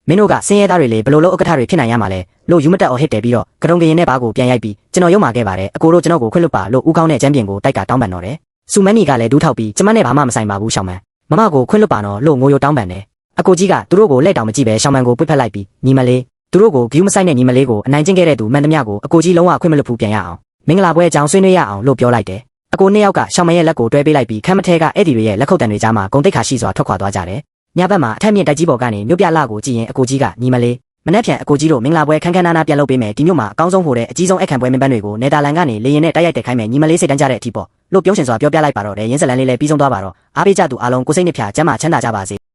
မင်းတို့ကစင်းရဲသားတွေလေဘလို့လို့ဥက္ကဋ္ဌတွေဖြစ်နိုင်ရမှာလဲလို့ယူမတက်အော်ဟစ်တယ်ပြီးတော့ကတုံကရင်နဲ့ဘားကိုပြန်ရိုက်ပြီးကျွန်တော်ရုံမာခဲ့ပါတယ်အကိုတို့ကျွန်တော်ကိုခွင့်လွတ်ပါလို့ဦးကောင်းနဲ့ကျမ်းပြင်ကိုတိုက်ကတောင်းပန်တော့တယ်စူမန်းနီကလည်းဒူးထောက်ပြီးကျမနဲ့ဘာမှမဆိုင်ပါဘူးရှောင်မန်မမကိုခွင့်လွတ်ပါတော့လို့ငိုရိုတောင်းပန်တယ်အကိုကြီးကသူတို့ကိုလက်တောင်မကြည့်ပဲရှောင်မန်ကိုပွေ့ဖက်လိုက်ပြီးညီမလေးသူတို့ကိုဂယူးမဆိုင်တဲ့ညီမလေးကိုအနိုင်ကျင့်ခဲ့တဲ့သူမှန်သမျှကိုအကိုကြီးလုံးဝခွင့်မလွတ်ဘူးပြန်ရအောင်မင်္ဂလာပွဲအကြောင်းဆွေးနွေးရအောင်လို့ပြောလိုက်တယ်အကိုနှစ်ယောက်ကရှောင်မန်ရဲ့လက်ကိုတွဲပေးလိုက်ပြီးခမ်းမထဲကအဲ့ဒီတွေရဲ့လက်ခုပ်တံတွေကြားမှာဂုံတိတ်ခါရှိစွာထွက်ခွာသွားကြတယ်ညဘက်မှာအထက်မြင့်တိုက်ကြီးပေါ်ကနေမြို့ပြလှကိုကြည့်ရင်အကိုကြီးကညီမလေးမနေ့ပြန်အကိုကြီးတို့မင်္ဂလာပွဲခန်းခန်းနာနာပြန်လုပ်ပေးမယ်ဒီမြို့မှာအကောင်းဆုံးဟိုတဲ့အကြီးဆုံးအခမ်းပွဲမင်းပန်းတွေကိုနယ်သာလန်ကနေလေရင်နဲ့တိုက်ရိုက်တက်ခိုင်းမယ်ညီမလေးစိတ်တန်းကြတဲ့အထီးပေါ့လို့ပြုံးရှင်စွာပြောပြလိုက်ပါတော့တယ်ရင်းစလန်လေးလည်းပြီးဆုံးသွားပါတော့အားပေးကြသူအားလုံးကိုစိတ်နှစ်ဖြာကျမ်းမာချမ်းသာကြပါစေ